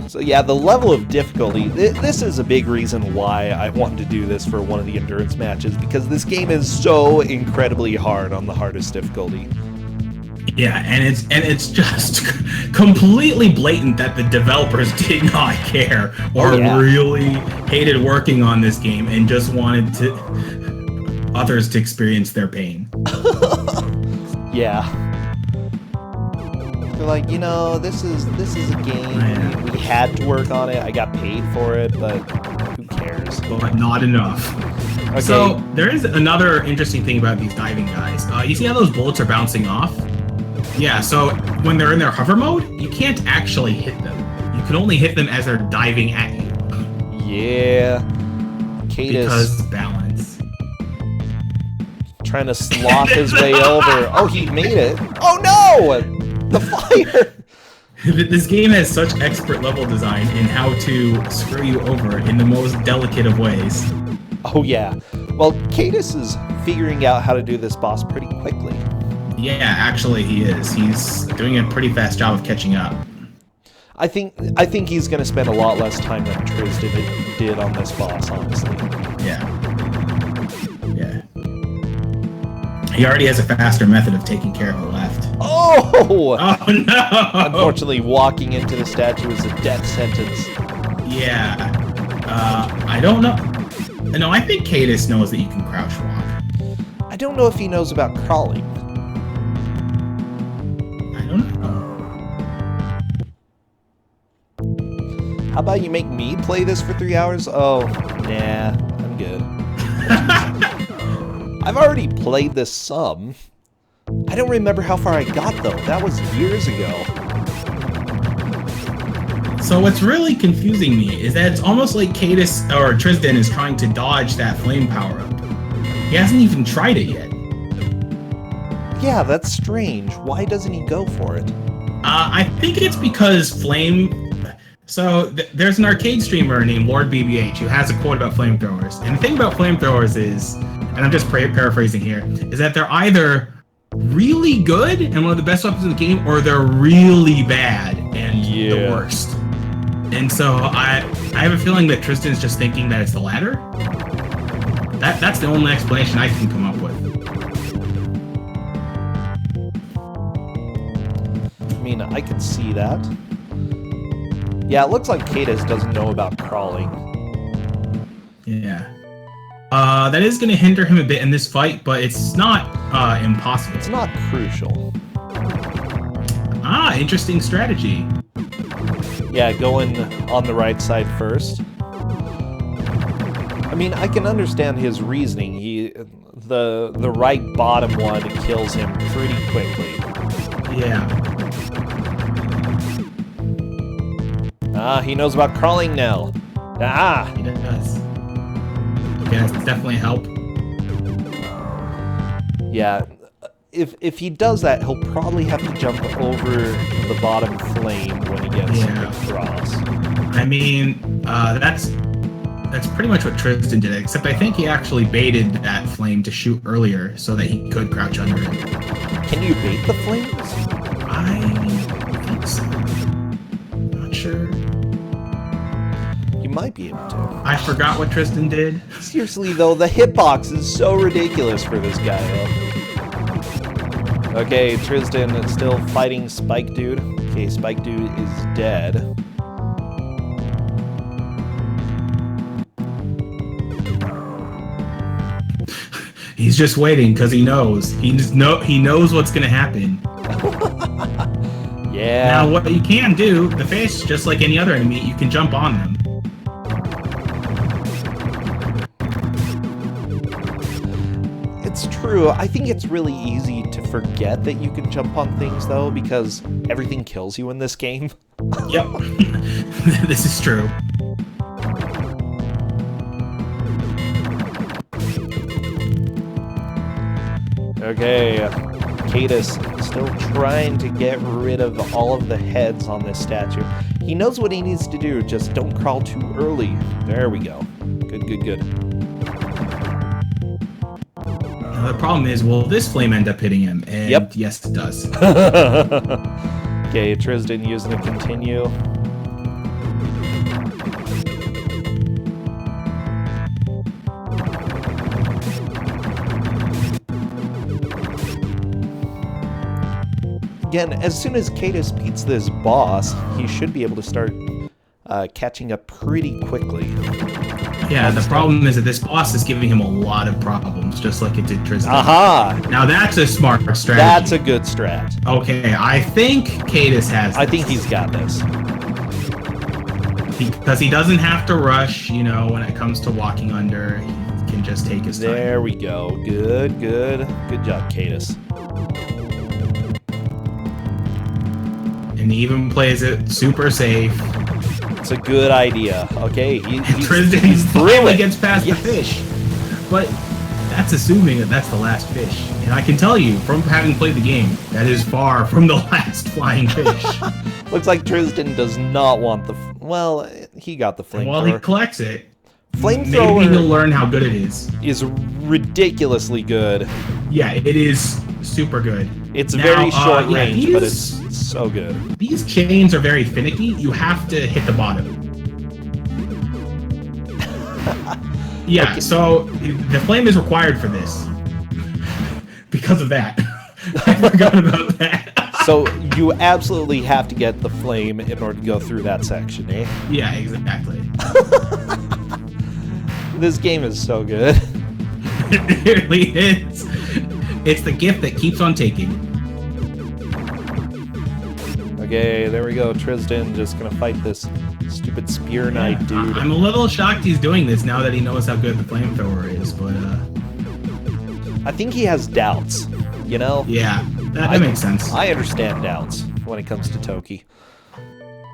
So yeah, the level of difficulty, this is a big reason why I wanted to do this for one of the endurance matches, because this game is so incredibly hard on the hardest difficulty. Yeah, and it's just completely blatant that the developers did not care or really hated working on this game and just wanted others to experience their pain. Yeah. They're like, this is a game. We had to work on it. I got paid for it, but who cares? But not enough. Okay. So there is another interesting thing about these diving guys. You see how those bullets are bouncing off? Yeah, so when they're in their hover mode, you can't actually hit them. You can only hit them as they're diving at you. Yeah. Caittus. Because balance. Trying to sloth his way over. Oh, he made it. Oh, no! The fire! This game has such expert level design in how to screw you over in the most delicate of ways. Oh, yeah. Well, Caittus is figuring out how to do this boss pretty quickly. Yeah, actually he is. He's doing a pretty fast job of catching up. I think he's going to spend a lot less time than Trysdyn did on this boss, honestly. Yeah. Yeah. He already has a faster method of taking care of the left. Oh! Oh, no! Unfortunately, walking into the statue is a death sentence. Yeah. I don't know. No, I think Caittus knows that you can crouch walk. I don't know if he knows about crawling. How about you make me play this for 3 hours? Oh, nah, I'm good. I've already played this some. I don't remember how far I got, though. That was years ago. So what's really confusing me is that it's almost like Caittus, or Trysdyn, is trying to dodge that flame power-up. He hasn't even tried it yet. Yeah, that's strange. Why doesn't he go for it? I think it's because flame... So, there's an arcade streamer named Lord BBH who has a quote about flamethrowers. And the thing about flamethrowers is, and I'm just paraphrasing here, is that they're either really good and one of the best weapons in the game, or they're really bad and the worst. And so, I have a feeling that Trysdyn's just thinking that it's the latter. That's the only explanation I can come up with. I mean, I could see that. Yeah, it looks like Caittus doesn't know about crawling. Yeah. That is going to hinder him a bit in this fight, but it's not impossible. It's not crucial. Ah, interesting strategy. Yeah, going on the right side first. I mean, I can understand his reasoning. The right bottom one kills him pretty quickly. Yeah. Ah, he knows about crawling now. Ah! He does. Okay, that's definitely a help. Yeah. if he does that, he'll probably have to jump over the bottom flame when he gets across. I mean, that's pretty much what Trysdyn did, except I think he actually baited that flame to shoot earlier so that he could crouch under it. Can you bait the flames? I think so. Not sure. You might be able to. I forgot what Trysdyn did. Seriously, though, the hitbox is so ridiculous for this guy, though. Okay, Trysdyn is still fighting Spike Dude. Okay, Spike Dude is dead. He's just waiting because he knows. He knows what's gonna happen. Yeah. Now, what you can do, the fish, just like any other enemy, you can jump on them. It's true. I think it's really easy to forget that you can jump on things, though, because everything kills you in this game. Yep. This is true. Okay, Caittus still trying to get rid of all of the heads on this statue. He knows what he needs to do, just don't crawl too early. There we go. Good, good, good. Now, the problem is, will this flame end up hitting him? And yep. Yes, it does. Okay, Trysdyn using a continue. Again, as soon as Caittus beats this boss, he should be able to start catching up pretty quickly. Yeah, the problem is that this boss is giving him a lot of problems, just like it did Trysdyn. Aha! Now that's a smart strategy. That's a good strat. Okay, I think Caittus has this. I think he's got this. Because he doesn't have to rush, you know, when it comes to walking under. He can just take his time. There we go. Good, good. Good job, Caittus. And he even plays it super safe. It's a good idea. Okay, Trysdyn finally gets past yes. the fish. But that's assuming that that's the last fish. And I can tell you, from having played the game, that is far from the last flying fish. Looks like Trysdyn does not want the... Well, he got the flamethrower. Well, he collects it. Flamethrower... Maybe he'll learn how good it is. Is ridiculously good. Yeah, it is super good. It's very short range, but it's so good. These chains are very finicky. You have to hit the bottom. Yeah, okay. So the flame is required for this. Because of that. I forgot about that. So you absolutely have to get the flame in order to go through that section, eh? Yeah, exactly. This game is so good. It really is. It's the gift that keeps on taking. Okay, there we go. Trysdyn just gonna fight this stupid spear knight dude. I'm a little shocked he's doing this now that he knows how good the flamethrower is, but I think he has doubts, you know? Yeah, that makes sense. I understand doubts when it comes to Toki.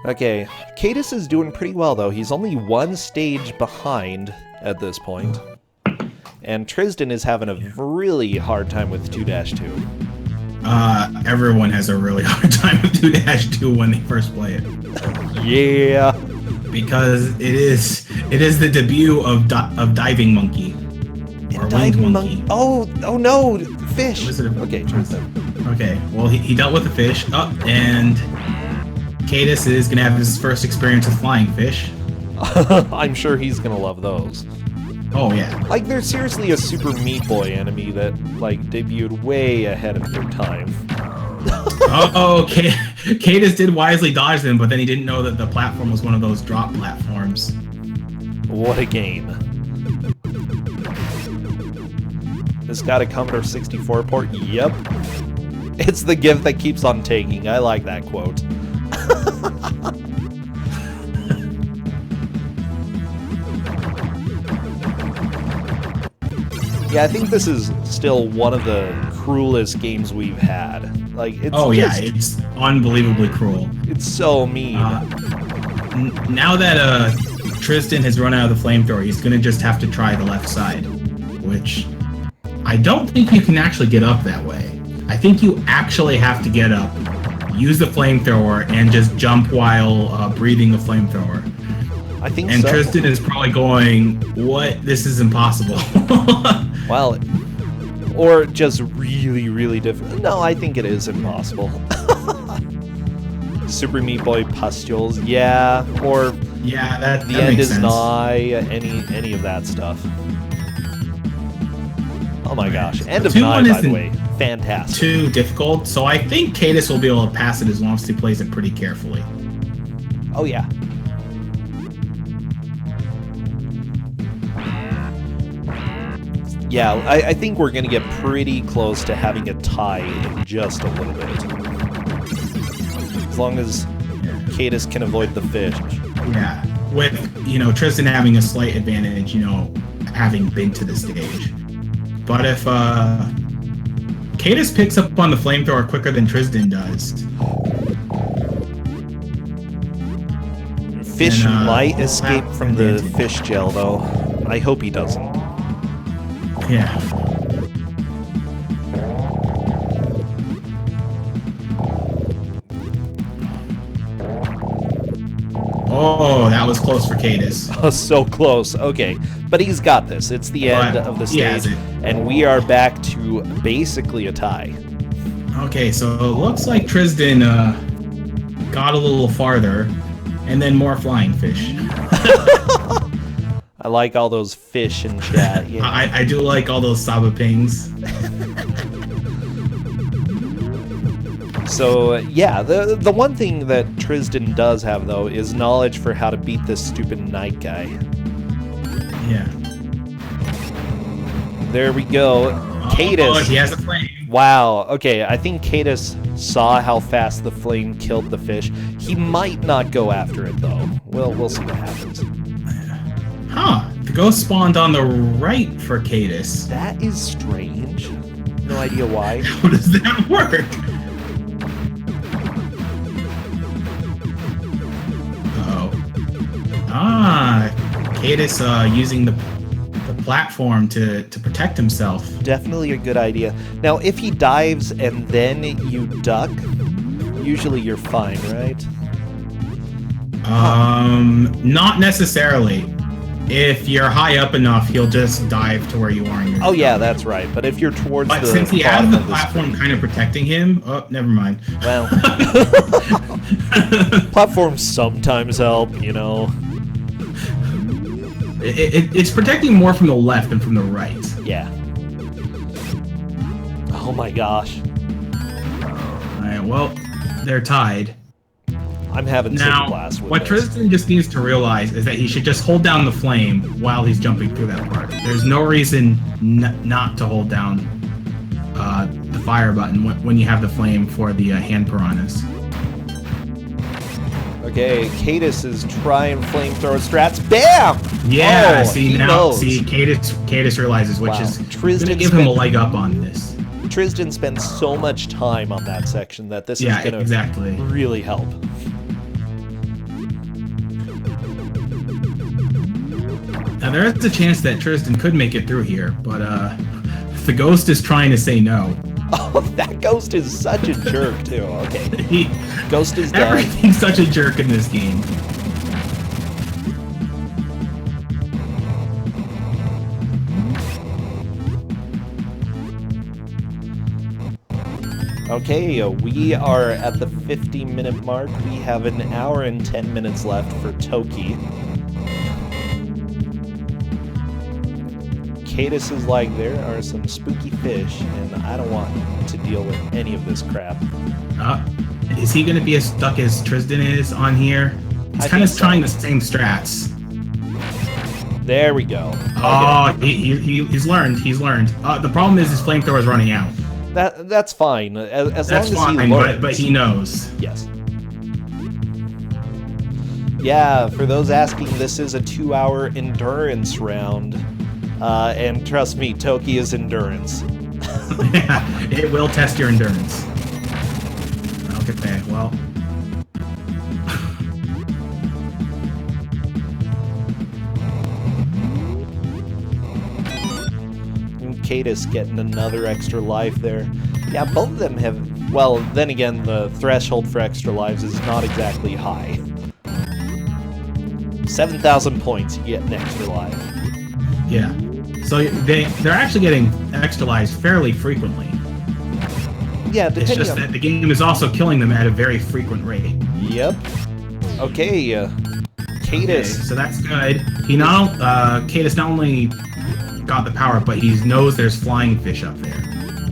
Okay, Caittus is doing pretty well though. He's only one stage behind at this point. And Trysdyn is having a really hard time with 2-2. Everyone has a really hard time with 2-2 when they first play it. Yeah. Because it is the debut of Diving Monkey. Or Diving Winged Monkey. Oh no, fish. Okay, Trysdyn. Okay, well he dealt with the fish. Oh, and Caittus is gonna have his first experience with flying fish. I'm sure he's gonna love those. Oh yeah. Like, they're seriously a super Meat Boy enemy that, like, debuted way ahead of their time. Okay. Caittus did wisely dodge them, but then he didn't know that the platform was one of those drop platforms. What a game. This got a Commodore 64 port? Yep. It's the gift that keeps on taking. I like that quote. Yeah, I think this is still one of the cruelest games we've had. Like, it's it's unbelievably cruel. It's so mean. Now that Trysdyn has run out of the flamethrower, he's gonna just have to try the left side, which I don't think you can actually get up that way. I think you actually have to get up, use the flamethrower, and just jump while breathing the flamethrower. I think and so. And Trysdyn is probably going, what? This is impossible. Well, or just really, really difficult. No, I think it is impossible. Super Meat Boy pustules, yeah, or yeah, that the end makes is sense. nigh, any of that stuff. Oh my gosh, end of 2-1 nigh, by the isn't way, fantastic. Too difficult, so I think Caittus will be able to pass it as long as he plays it pretty carefully. Oh yeah. Yeah, I think we're going to get pretty close to having a tie in just a little bit. As long as Caittus can avoid the fish. Yeah, with, Trysdyn having a slight advantage, having been to the stage. But if Caittus picks up on the flamethrower quicker than Trysdyn does... Fish might escape from the fish gel, though. I hope he doesn't. Yeah. Oh, that was close for Caittus. Oh, so close. Okay, but he's got this. It's the end of the stage, and we are back to basically a tie. Okay, so it looks like Trysdyn got a little farther, and then more flying fish. I like all those fish in chat. Yeah. I do like all those Saba pings. So, yeah, the one thing that Trysdyn does have, though, is knowledge for how to beat this stupid knight guy. Yeah. There we go. Caittus. Oh, he has a flame. Wow. Okay, I think Caittus saw how fast the flame killed the fish. He might not go after it, though. We'll see what happens. Huh. The ghost spawned on the right for Caittus. That is strange. No idea why. How does that work? Caittus using the platform to protect himself. Definitely a good idea. Now, if he dives and then you duck, usually you're fine, right? Not necessarily. If you're high up enough, he'll just dive to where you are. Oh yeah, that's right. But if you're towards but since he has the platform kind of protecting him, oh, never mind. Well, platforms sometimes help, It's protecting more from the left than from the right. Yeah. Oh my gosh. Alright, well, they're tied. I'm having such a blast with what Trysdyn just needs to realize is that he should just hold down the flame while he's jumping through that part. There's no reason not to hold down the fire button when you have the flame for the hand piranhas. Okay, Caittus is trying flamethrower strats. Bam! Yeah, oh, Caittus realizes, which is going to give him a leg up on this. Trysdyn spends so much time on that section that this is going to really help. Now, there is a chance that Trysdyn could make it through here, but the ghost is trying to say no. Oh, that ghost is such a jerk, too. Okay. Ghost is dead. Everything's such a jerk in this game. Okay, we are at the 50-minute mark. We have an hour and 10 minutes left for Toki. Caittus is like, there are some spooky fish, and I don't want to deal with any of this crap. Is he going to be as stuck as Trysdyn is on here? He's kind of trying the same strats. There we go. Oh, he's learned. He's learned. The problem is his flamethrower is running out. That's fine. As that's long as fine, he learns. But he knows. Yes. Yeah, for those asking, this is a 2-hour endurance round. And trust me, Toki is endurance. Yeah, it will test your endurance. Okay, well. And Caittus getting another extra life there. Yeah, both of them have... Well, then again, the threshold for extra lives is not exactly high. 7,000 points, you get an extra life. Yeah. So they're actually getting extra lives fairly frequently. Yeah, It's depending just on... that the game is also killing them at a very frequent rate. Yep. Okay, Caittus. Okay, so that's good. Caittus not only got the power, but he knows there's flying fish up there.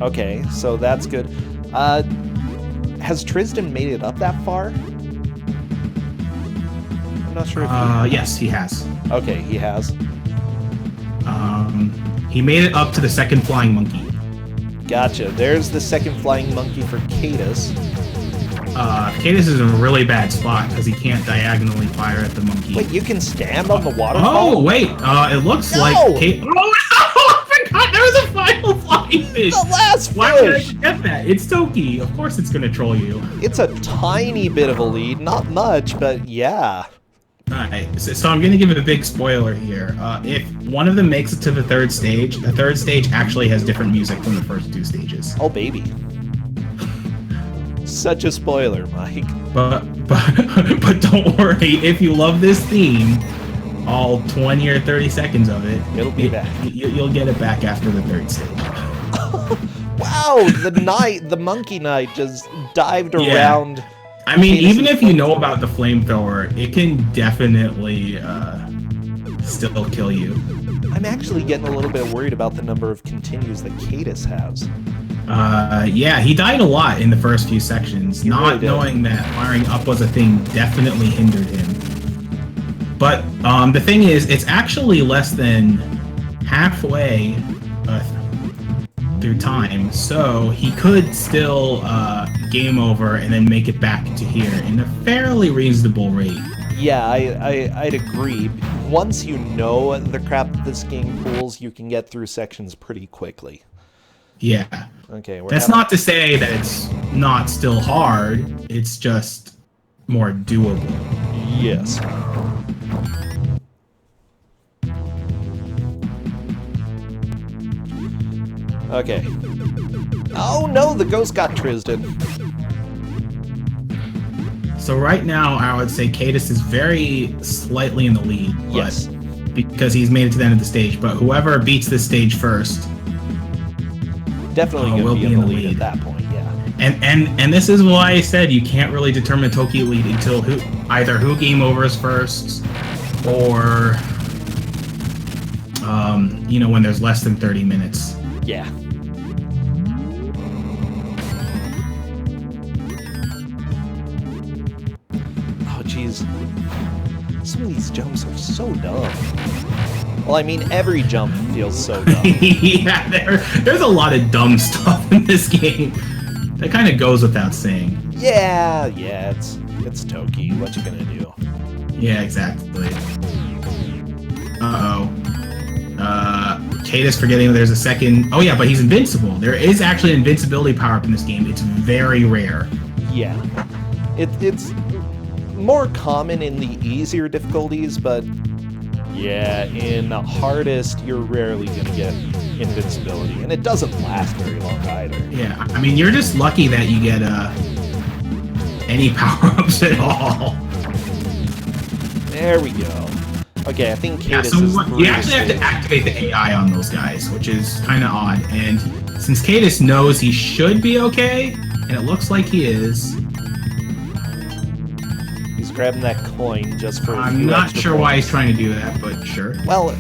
Okay, so that's good. Has Trysdyn made it up that far? I'm not sure if yes, he has. Okay, he has. He made it up to the second flying monkey. Gotcha. There's the second flying monkey for Caittus. Caittus is in a really bad spot because he can't diagonally fire at the monkey. Wait, you can stand on the waterfall? Oh, wait. It looks like... Oh, no! I forgot there was a final flying fish! The last Why would I fish! forget that? It's Toki. Of course it's going to troll you. It's a tiny bit of a lead. Not much, but yeah. Alright, so I'm going to give a big spoiler here. If one of them makes it to the third stage actually has different music from the first two stages. Oh, baby. Such a spoiler, Mike. But don't worry, if you love this theme, all 20 or 30 seconds of it, It'll be back. You'll get it back after the third stage. Wow, the monkey knight just dived around. I mean, even if you know about the flamethrower, it can definitely still kill you. I'm actually getting a little bit worried about the number of continues that Caittus has. Yeah, he died a lot in the first few sections. Not knowing that firing up was a thing definitely hindered him. But the thing is, it's actually less than halfway through time, so he could still game over and then make it back to here in a fairly reasonable rate. Yeah, I'd agree. Once you know the crap that this game pulls, you can get through sections pretty quickly. Yeah. Okay. That's not to say that it's not still hard. It's just more doable. Yes. Okay. Oh no, the ghost got Trysdyn. So right now, I would say Caittus is very slightly in the lead. Yes. Because he's made it to the end of the stage. But whoever beats this stage first... Definitely going to be in the lead at that point, yeah. And this is why I said you can't really determine Toki lead until either who game overs first, or when there's less than 30 minutes. Yeah. Oh jeez, some of these jumps are so dumb. Well, I mean, every jump feels so dumb. Yeah, there's a lot of dumb stuff in this game. That kind of goes without saying. Yeah, it's Toki. What you gonna do? Yeah, exactly. Uh-oh. Caittus forgetting there's a second... Oh yeah, but he's invincible. There is actually an invincibility power-up in this game. It's very rare. Yeah. It's more common in the easier difficulties, but... Yeah, in the hardest, you're rarely going to get invincibility, and it doesn't last very long either. Yeah, I mean, you're just lucky that you get any power-ups at all. There we go. Okay, I think Caittus is you actually have to activate the AI on those guys, which is kind of odd. And since Caittus knows he should be okay, and it looks like he is... He's grabbing that coin just for I'm not sure why he's trying to do that, but sure. Well,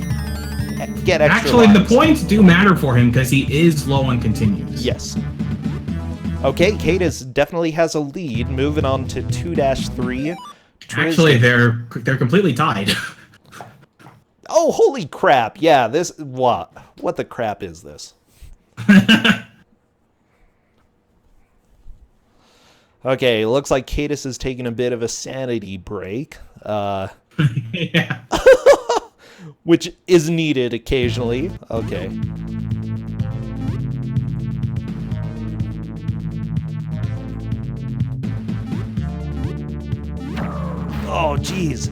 get extra Actually, lives. the points do matter for him because he is low on continues. Yes. Okay, Caittus definitely has a lead, moving on to 2-3. Actually, they're completely tied. Oh, holy crap. Yeah, this... What the crap is this? Okay, looks like Caittus is taking a bit of a sanity break. Yeah. Which is needed occasionally. Okay. Oh, jeez.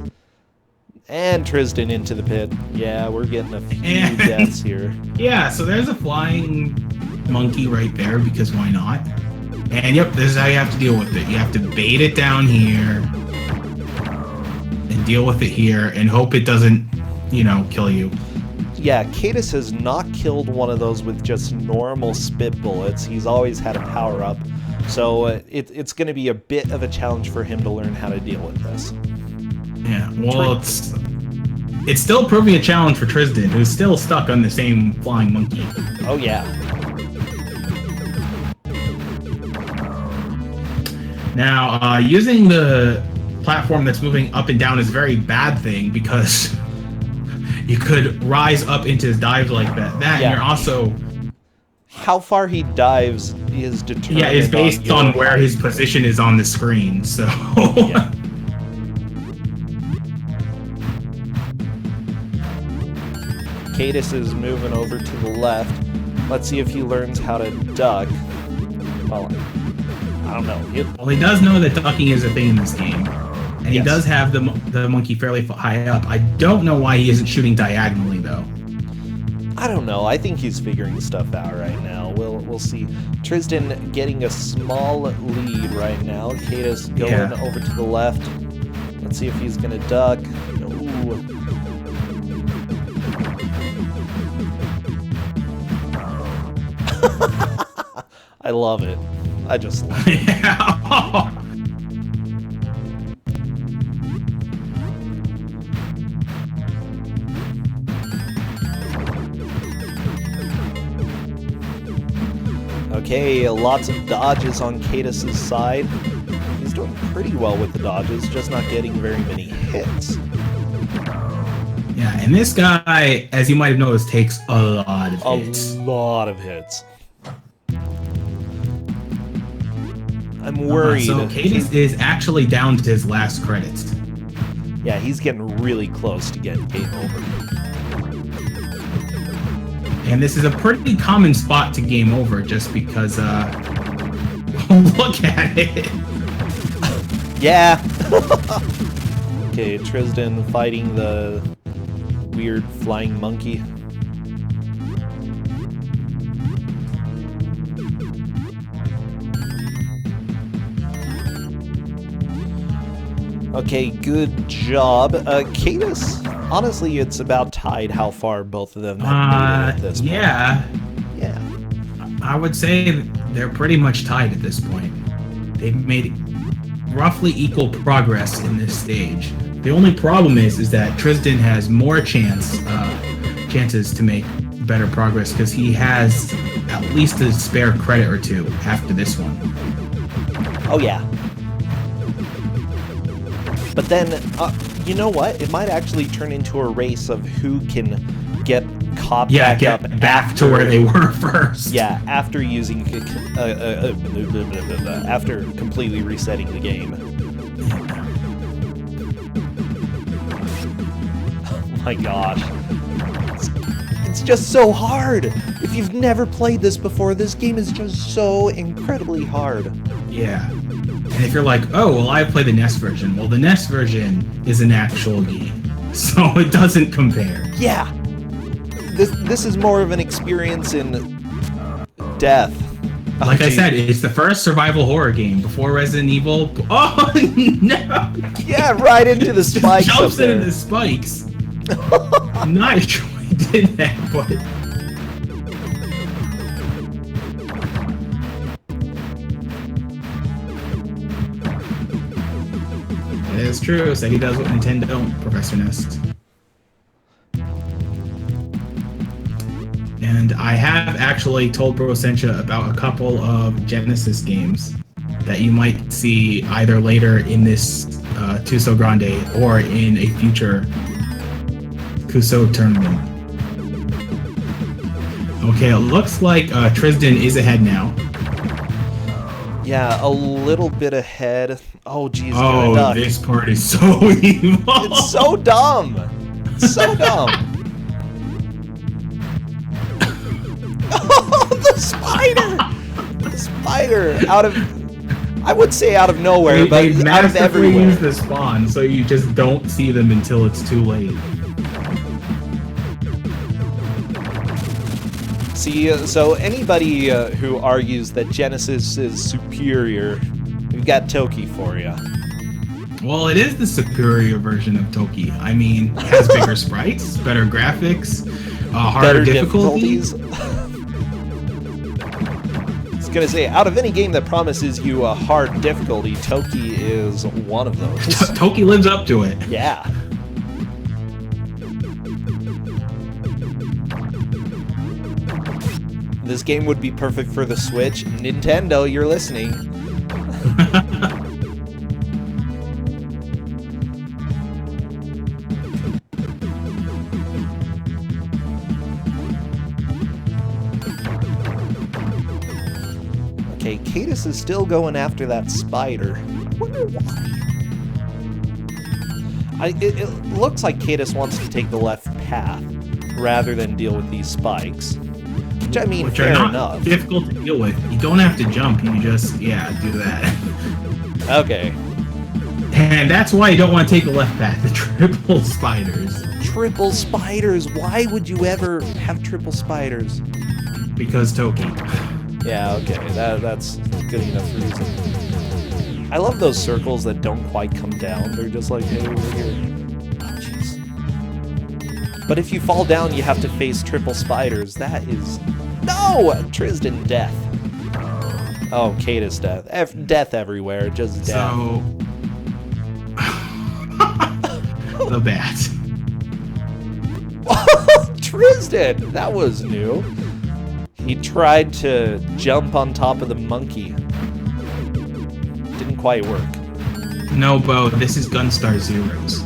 And Trysdyn into the pit. Yeah, we're getting a few deaths here. Yeah, so there's a flying monkey right there, because why not? And yep, this is how you have to deal with it. You have to bait it down here and deal with it here and hope it doesn't, you know, kill you. Yeah, Caittus has not killed one of those with just normal spit bullets. He's always had a power-up. So it's going to be a bit of a challenge for him to learn how to deal with this. Yeah, well, it's still proving a challenge for Trysdyn, who's still stuck on the same flying monkey. Oh, yeah. Now, using the platform that's moving up and down is a very bad thing, because you could rise up into his dives like that. And you're also... How far he dives is determined. Yeah, it's based on where his position is on the screen, so... Yeah. Caittus is moving over to the left. Let's see if he learns how to duck. Well, I don't know. Well, he does know that ducking is a thing in this game. And he does have the monkey fairly high up. I don't know why he isn't shooting diagonally, though. I don't know. I think he's figuring stuff out right now. We'll see. Trysdyn getting a small lead right now. Caittus going over to the left. Let's see if he's going to duck. Ooh. I love it. I just love it. Yeah. Okay, lots of dodges on Caittus' side. He's doing pretty well with the dodges, just not getting very many hits. Yeah, and this guy, as you might have noticed, takes a lot of hits. A lot of hits. I'm worried. So Caittus is actually down to his last credits. Yeah, he's getting really close to getting game over. And this is a pretty common spot to game over, just because, look at it! Yeah! Okay, Trysdyn fighting the weird flying monkey. Okay, good job. Caittus, honestly, it's about tied how far both of them have made it at this point. Yeah. Yeah. I would say they're pretty much tied at this point. They've made roughly equal progress in this stage. The only problem is that Trysdyn has more chances to make better progress, because he has at least a spare credit or two after this one. Oh, yeah. But then, you know what? It might actually turn into a race of who can get caught back up to where they were first. Yeah, after using, after completely resetting the game. Oh my gosh. It's just so hard. If you've never played this before, this game is just so incredibly hard. Yeah. And if you're like, oh, well, I play the NES version. Well, the NES version is an actual game, so it doesn't compare. Yeah. This is more of an experience in death. Like I said, it's the first survival horror game before Resident Evil. Oh, no! Yeah, right into the spikes. Jumps into the spikes. I'm not sure he did that, but... It is true. Said he does what Nintendo don't, Professor Nest. And I have actually told Bro Sencha about a couple of Genesis games that you might see either later in this Twosogrande or in a future Kuso tournament. Okay, it looks like Trysdyn is ahead now. Yeah, a little bit ahead. Oh, geez. Oh, this part is so evil. It's so dumb. So dumb. Oh, the spider! The spider! Out of... I would say out of nowhere, but out of everywhere. They use the spawn, so you just don't see them until it's too late. See, so anybody who argues that Genesis is superior, we've got Toki for you. Well, it is the superior version of Toki. I mean, it has bigger sprites, better graphics, harder difficulties. I was gonna say, out of any game that promises you a hard difficulty, Toki is one of those. Toki lives up to it. Yeah. This game would be perfect for the Switch. Nintendo, you're listening. Okay, Caittus is still going after that spider. I wonder why. It looks like Caittus wants to take the left path rather than deal with these spikes. Which, I mean, fair enough. Difficult to deal with. You don't have to jump, you just, do that. Okay. And that's why you don't want to take the left path, the triple spiders. Triple spiders? Why would you ever have triple spiders? Because Toki. Yeah, okay, that's good enough reason. I love those circles that don't quite come down. They're just like, hey, we're here. Oh, jeez. But if you fall down, you have to face triple spiders. That is... No! Trysdyn death. Oh, Caittus death. Death everywhere, just death. So... the bat. Trysdyn! That was new. He tried to jump on top of the monkey. Didn't quite work. No, Bo, this is Gunstar Zeros.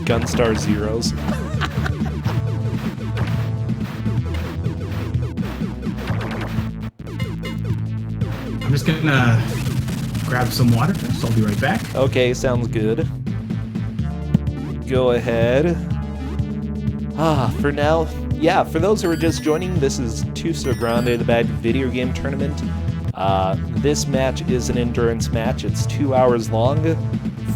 Gunstar Zeros. I'm just gonna grab some water first. I'll be right back. Okay, sounds good. Go ahead. For now, yeah, for those who are just joining, this is Twosogrande, the Bad Video Game Tournament. This match is an endurance match. It's 2 hours long.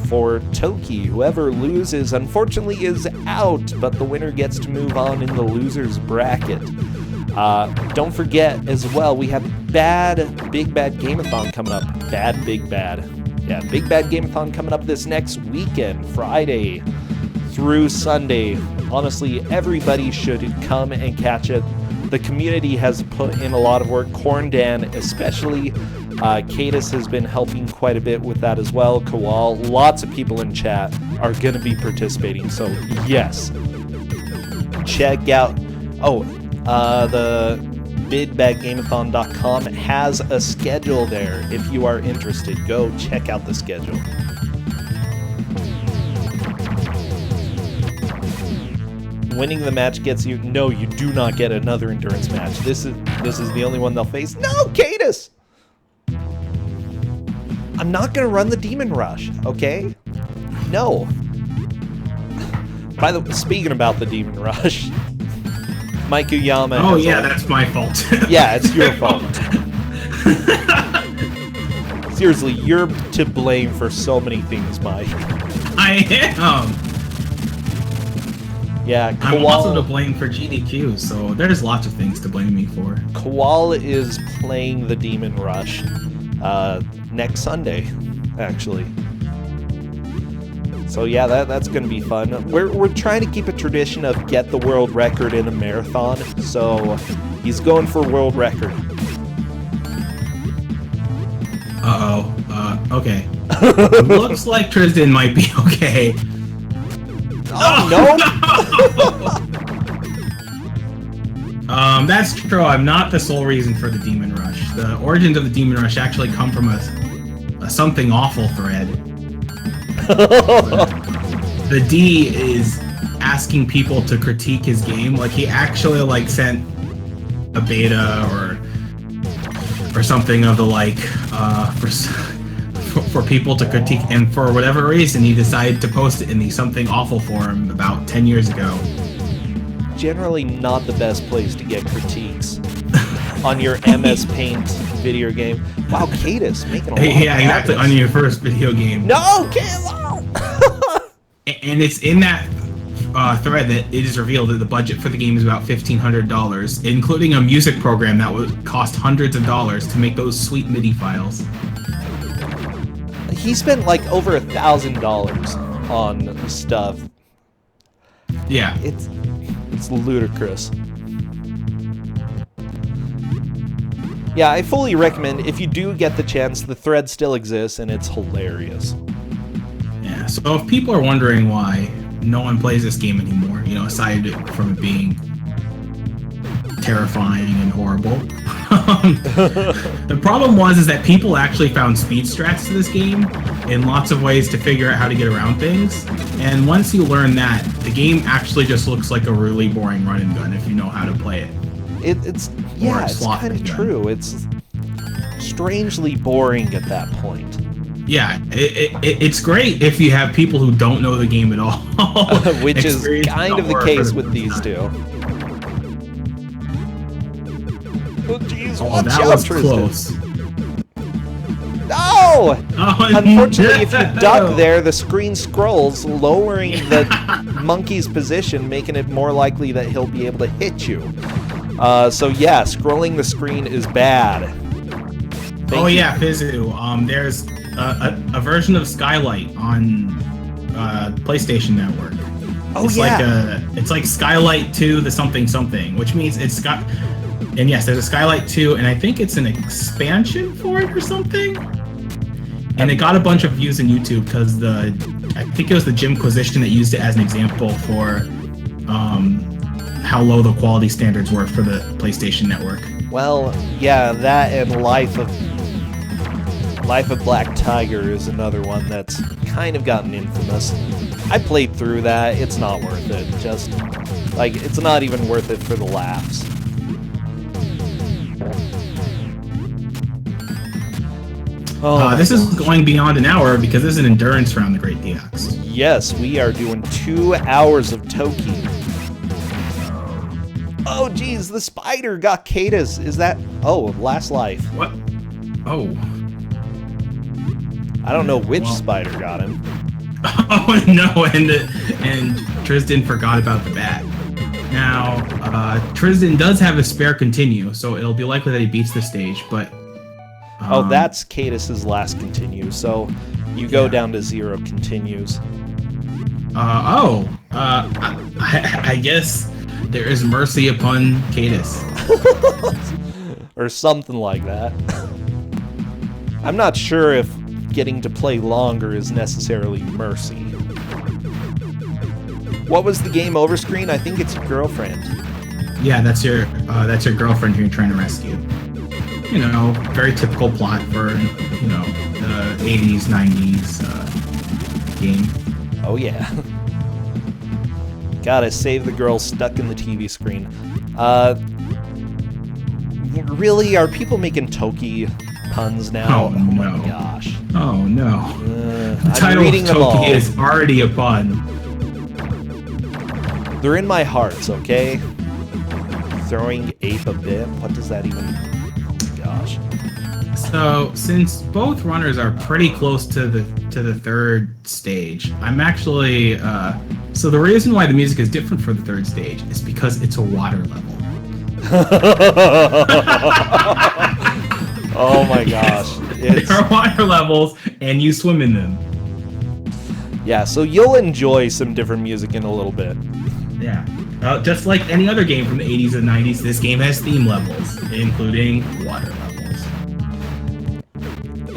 For Toki, whoever loses, unfortunately, is out, but the winner gets to move on in the loser's bracket. Don't forget, as well, we have Big Bad Gameathon coming up. Big Bad Gameathon coming up this next weekend, Friday through Sunday. Honestly, everybody should come and catch it. The community has put in a lot of work. Corndan, especially. Caittus has been helping quite a bit with that as well. Kowal, lots of people in chat are going to be participating. So, yes. Check out... the bigbadgameathon.com has a schedule there. If you are interested, go check out the schedule. Winning the match gets you... No, you do not get another endurance match. This is the only one they'll face. No, Caittus! I'm not going to run the Demon Rush, okay? No. By the way, speaking about the Demon Rush, Maikuyama... Oh, yeah, that's my fault. Yeah, it's your fault. Seriously, you're to blame for so many things, Mike. I am. Yeah, Kowal... I'm also to blame for GDQ, so there's lots of things to blame me for. Kowal is playing the Demon Rush next Sunday, actually. So yeah, that's going to be fun. We're trying to keep a tradition of get the world record in a marathon, so he's going for world record. Okay. Looks like Trysdyn might be okay. Oh, no! That's true. I'm not the sole reason for the Demon Rush. The origins of the Demon Rush actually come from a something awful thread. The D is asking people to critique his game. Like, he actually sent a beta or something of the like for people to critique, and for whatever reason he decided to post it in the Something Awful forum about 10 years ago. Generally not the best place to get critiques on your MS Paint video game. Wow, Caittus making a lot Yeah, exactly, on your first video game. No, Kayla! And it's in that thread that it is revealed that the budget for the game is about $1,500, including a music program that would cost hundreds of dollars to make those sweet MIDI files. He spent like over $1,000 on stuff. Yeah. It's ludicrous. Yeah, I fully recommend, if you do get the chance, the thread still exists and it's hilarious. Yeah, so if people are wondering why no one plays this game anymore, you know, aside from it being terrifying and horrible, the problem is that people actually found speed strats to this game in lots of ways to figure out how to get around things. And once you learn that, the game actually just looks like a really boring run and gun if you know how to play it. It's kind of true. It's strangely boring at that point. Yeah, it's great if you have people who don't know the game at all. Which is kind of the case with these two. Oh, jeez, watch that out, was Trysdyn. close. No! Oh, Unfortunately, if you duck there, the screen scrolls, lowering the monkey's position, making it more likely that he'll be able to hit you. So yeah, scrolling the screen is bad. Thank you. Yeah, Fizu. There's a version of Skylight on PlayStation Network. It's like Skylight 2 the something, which means it's got. And yes, there's a Skylight 2, and I think it's an expansion for it or something. And it got a bunch of views on YouTube because I think it was the Jimquisition that used it as an example for how low the quality standards were for the PlayStation Network. Well, yeah, that and Life of Black Tiger is another one that's kind of gotten infamous. I played through that. It's not worth it. Just, like, it's not even worth it for the laughs. This is going beyond an hour because this is an endurance round, the Great DX. Yes, we are doing 2 hours of Toki. Oh, geez, the spider got Caittus. Is that... Oh, last life. What? Oh. I don't know which spider got him. Oh, no, and Trysdyn forgot about the bat. Now, Trysdyn does have a spare continue, so it'll be likely that he beats the stage, but... Oh, that's Caittus' last continue, so you go down to 0 continues. I guess there is mercy upon Caittus. Or something like that. I'm not sure if getting to play longer is necessarily mercy. What was the game over screen? I think it's your girlfriend. Yeah, that's your girlfriend who you're trying to rescue. You know, very typical plot for, you know, the 80s, 90s game. Oh, yeah. Gotta save the girl stuck in the TV screen. Really? Are people making Toki puns now? Oh, no. My gosh. Oh, no. The title of Toki is already a pun. They're in my hearts, okay? Throwing ape a bit? What does that even... Gosh. So, since both runners are pretty close to the third stage, I'm actually so the reason why the music is different for the third stage is because it's a water level. Oh my gosh. There are water levels and you swim in them. Yeah, so you'll enjoy some different music in a little bit. Yeah. Just like any other game from the 80s and 90s, this game has theme levels, including water levels.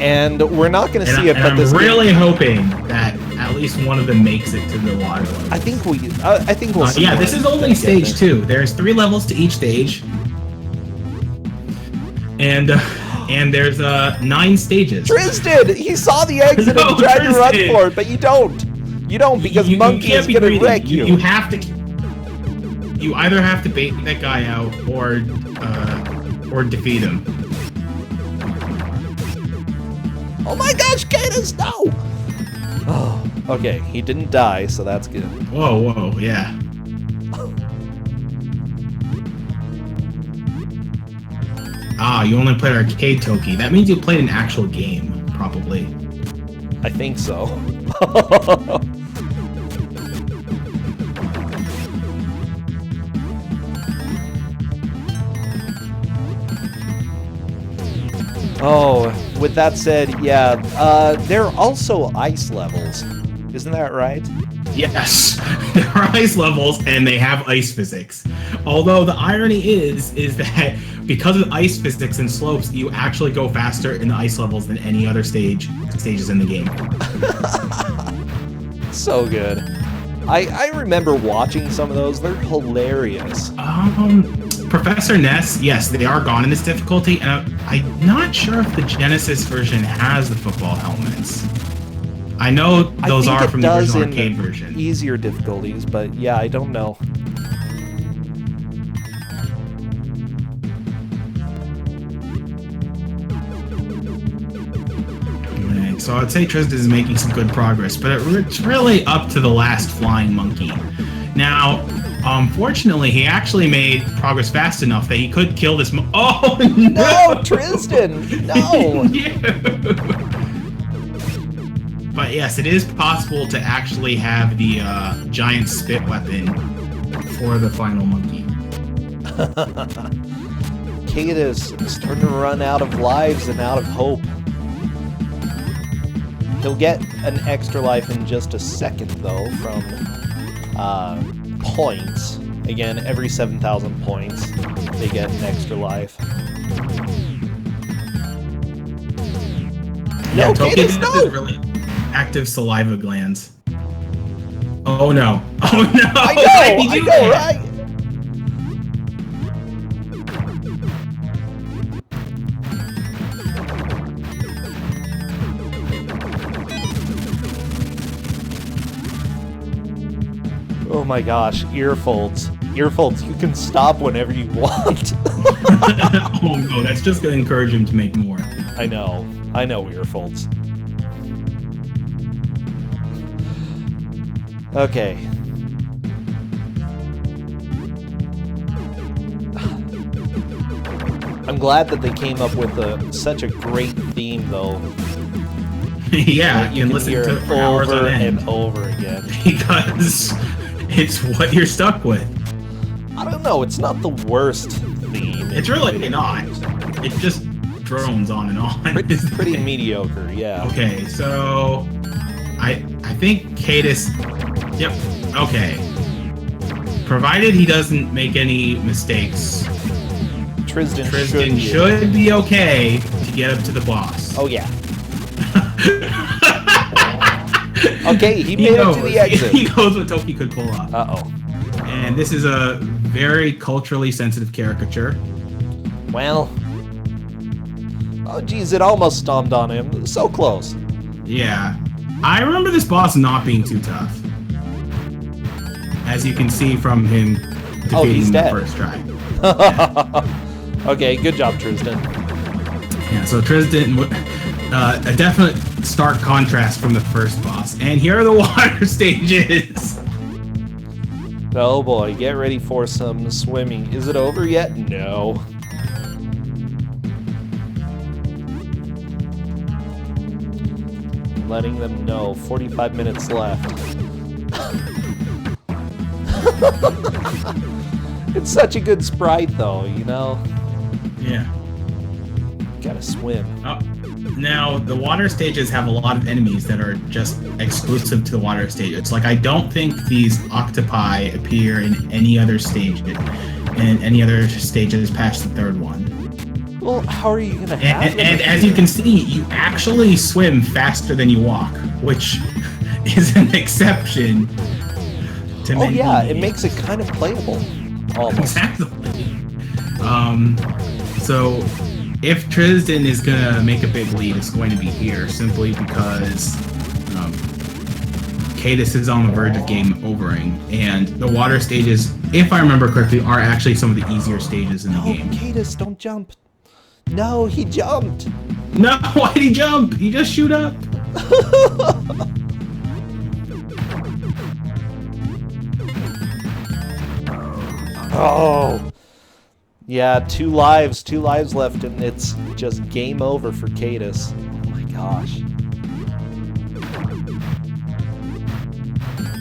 And we're not going to see it, but I'm really hoping that at least one of them makes it to the water level. I think we'll see. Yeah, this is only stage 2. There's 3 levels to each stage, and there's 9 stages. Trysdyn, he saw the exit and tried to run for it, but you don't. You don't because Monkey is going to wreck you. You have to. You either have to bait that guy out or defeat him. Oh my gosh, Caittus, no! Oh, okay, he didn't die, so that's good. Whoa, yeah. You only played arcade Toki. That means you played an actual game, probably. I think so. Oh, with that said, yeah, there are also ice levels. Isn't that right? Yes, there are ice levels and they have ice physics. Although the irony is that because of ice physics and slopes, you actually go faster in the ice levels than any other stages in the game. So good. I remember watching some of those. They're hilarious. Professor Ness, yes, they are gone in this difficulty, and I'm not sure if the Genesis version has the football helmets. I know those are from the original arcade version. Easier difficulties, but yeah, I don't know. Right, so I'd say Trysdyn is making some good progress, but it's really up to the last flying monkey. Now, fortunately, he actually made progress fast enough that he could kill this Oh, no! Trysdyn! No! Yeah. But yes, it is possible to actually have the giant spit weapon for the final monkey. Caittus is starting to run out of lives and out of hope. He'll get an extra life in just a second, though, from points. Again, every 7,000 points, they get an extra life. Yeah, No, Toki Caittus, no! Really active saliva glands. Oh no! Oh no! I know, right? Oh my gosh, earfolds. Earfolds, you can stop whenever you want. Oh no, that's just gonna encourage him to make more. I know, earfolds. Okay. I'm glad that they came up with such a great theme, though. Yeah, you can listen hear to it it for hours on over end. and over again. Because it's what you're stuck with. I don't know, it's not the worst theme. It's really not. It just drones on and on. It's pretty mediocre, yeah. Okay, so I think Caittus. Yep. Okay. Provided he doesn't make any mistakes, Trysdyn should be okay to get up to the boss. Oh yeah. Okay, he made it to the exit. He knows what Toki could pull off. Uh-oh. And this is a very culturally sensitive caricature. Well. Oh geez, it almost stomped on him. So close. Yeah. I remember this boss not being too tough. As you can see from him defeating him the first try. Yeah. Okay, good job, Trysdyn. Yeah, so Trysdyn, a definite stark contrast from the first boss. And here are the water stages. Oh boy, get ready for some swimming. Is it over yet? No. Letting them know, 45 minutes left. It's such a good sprite, though, you know? Yeah. Gotta swim. Oh. Now, the water stages have a lot of enemies that are just exclusive to the water stage. It's like, I don't think these octopi appear in any other stage, stages past the third one. Well, how are you gonna have them? And as you can see, you actually swim faster than you walk, which is an exception to many. Oh yeah, it makes it kind of playable. Almost. Exactly. So if Trysdyn is gonna make a big lead, it's going to be here, simply because Caittus is on the verge of game overing, and the water stages, if I remember correctly, are actually some of the easier stages in the game. Caittus, don't jump. No, he jumped. No, why did he jump? He just shoot up. Oh. Yeah, two lives left, and it's just game over for Caittus. Oh my gosh.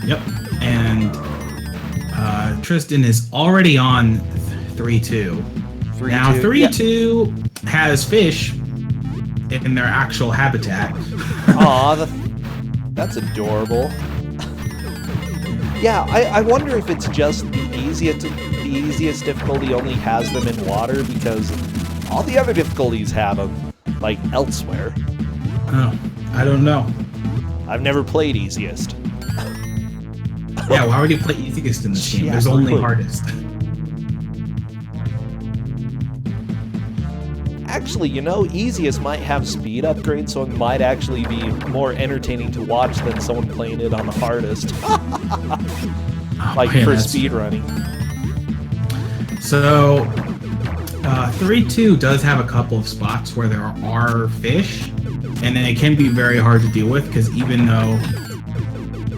Yep, and Trysdyn is already on 3-2. Now 3-2 has fish, in their actual habitat. Aw, that's adorable. Yeah, I wonder if it's just the easiest difficulty only has them in water, because all the other difficulties have them, like, elsewhere. Oh, I don't know. I've never played easiest. Yeah, why would you play easiest in this game? Yeah, There's only really. hardest. Actually, you know, easiest might have speed upgrades, so it might actually be more entertaining to watch than someone playing it on the hardest. Like, man, for that's- speedrunning. So, 3-2 does have a couple of spots where there are fish, and then it can be very hard to deal with, because even though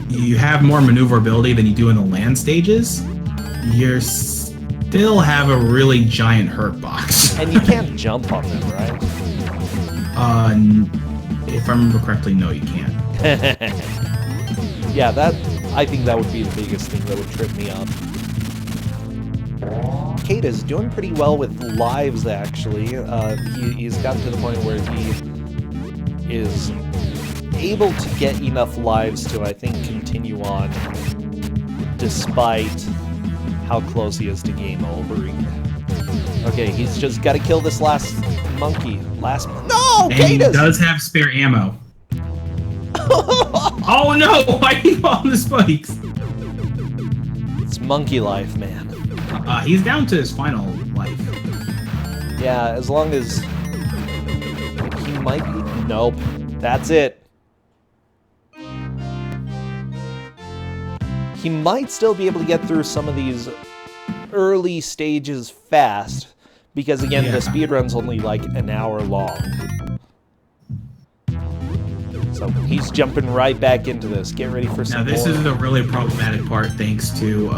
you have more maneuverability than you do in the land stages, you still have a really giant hurt box. And you can't jump on them, right? If I remember correctly, no, you can't. Yeah, I think that would be the biggest thing that would trip me up. Caittus doing pretty well with lives, actually. He's gotten to the point where he is able to get enough lives to, I think, continue on, despite how close he is to game overing. Okay, he's just got to kill this last monkey. No, And he Caittus! does have spare ammo. Oh no! Why are you on the spikes? It's monkey life, man. He's down to his final life. Yeah, as long as he might be. Nope, that's it. He might still be able to get through some of these early stages fast, because again, Yeah. the speedrun's only like an hour long. So he's jumping right back into this. Get ready for Now some this more. is the really problematic part, thanks to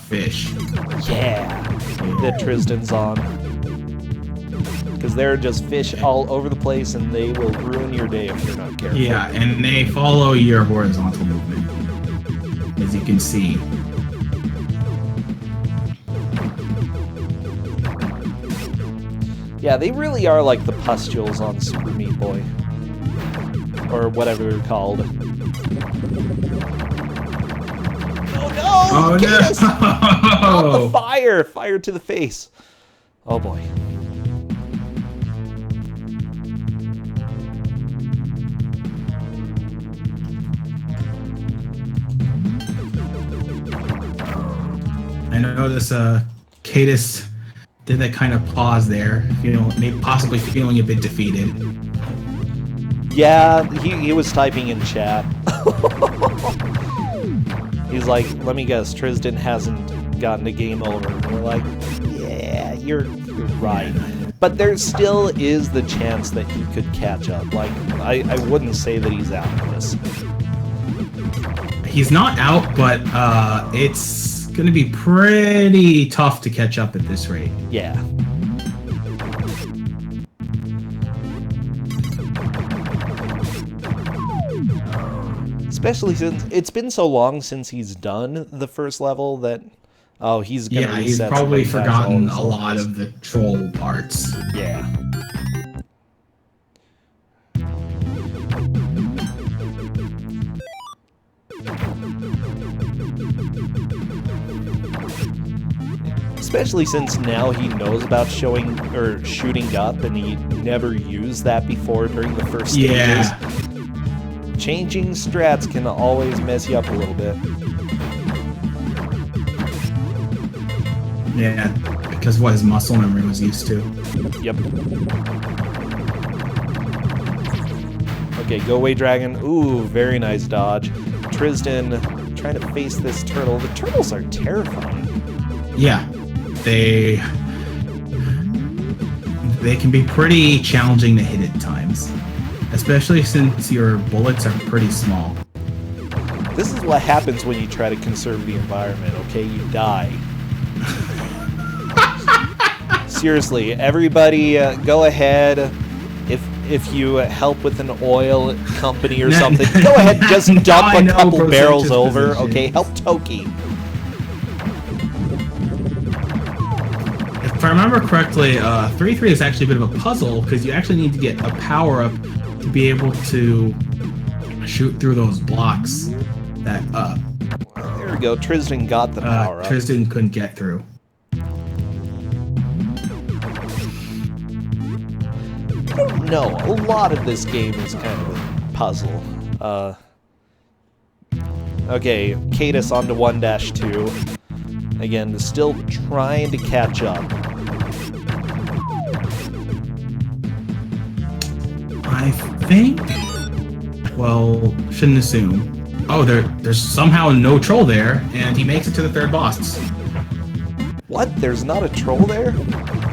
fish. Yeah, that Trysdyn's on. Because there are just fish all over the place, and they will ruin your day if you're not careful. Yeah, and they follow your horizontal movement, as you can see. Yeah, they really are like the pustules on Super Meat Boy. Or whatever they're called. Oh no! Oh Caittus! Not the no! fire! Fire to the face. Oh boy. I notice Caittus did that kind of pause there, maybe possibly feeling a bit defeated. Yeah, he was typing in chat. He's like, let me guess, Trysdyn hasn't gotten to game over. And we're like, yeah, you're right. But there still is the chance that he could catch up. Like, I wouldn't say that he's out of this. He's not out, but it's going to be pretty tough to catch up at this rate. Yeah. Especially since it's been so long since he's done the first level that, oh, he's gonna Yeah, he's reset probably somebody back forgotten all a his lot levels. of the troll parts. Yeah. Especially since now he knows about showing or shooting up, and he never used that before during the first stages. Yeah. Changing strats can always mess you up a little bit. Yeah, because what his muscle memory was used to. Yep. Okay, go away, dragon. Ooh, very nice dodge. Trysdyn trying to face this turtle. The turtles are terrifying. Yeah, they can be pretty challenging to hit at times, especially since your bullets are pretty small. This is what happens when you try to conserve the environment, okay? You die. Seriously, everybody, go ahead. If you help with an oil company or something, go ahead and just dump a couple barrels over, okay? Help Toki. If I remember correctly, 3-3 is actually a bit of a puzzle because you actually need to get a power-up to be able to shoot through those blocks that There we go. Trysdyn got the power up. Trysdyn couldn't get through. I don't know. A lot of this game is kind of a puzzle. Okay, Caittus onto 1-2. Again, still trying to catch up. I think... Well, shouldn't assume. Oh, there's somehow no troll there, and he makes it to the third boss. What? There's not a troll there?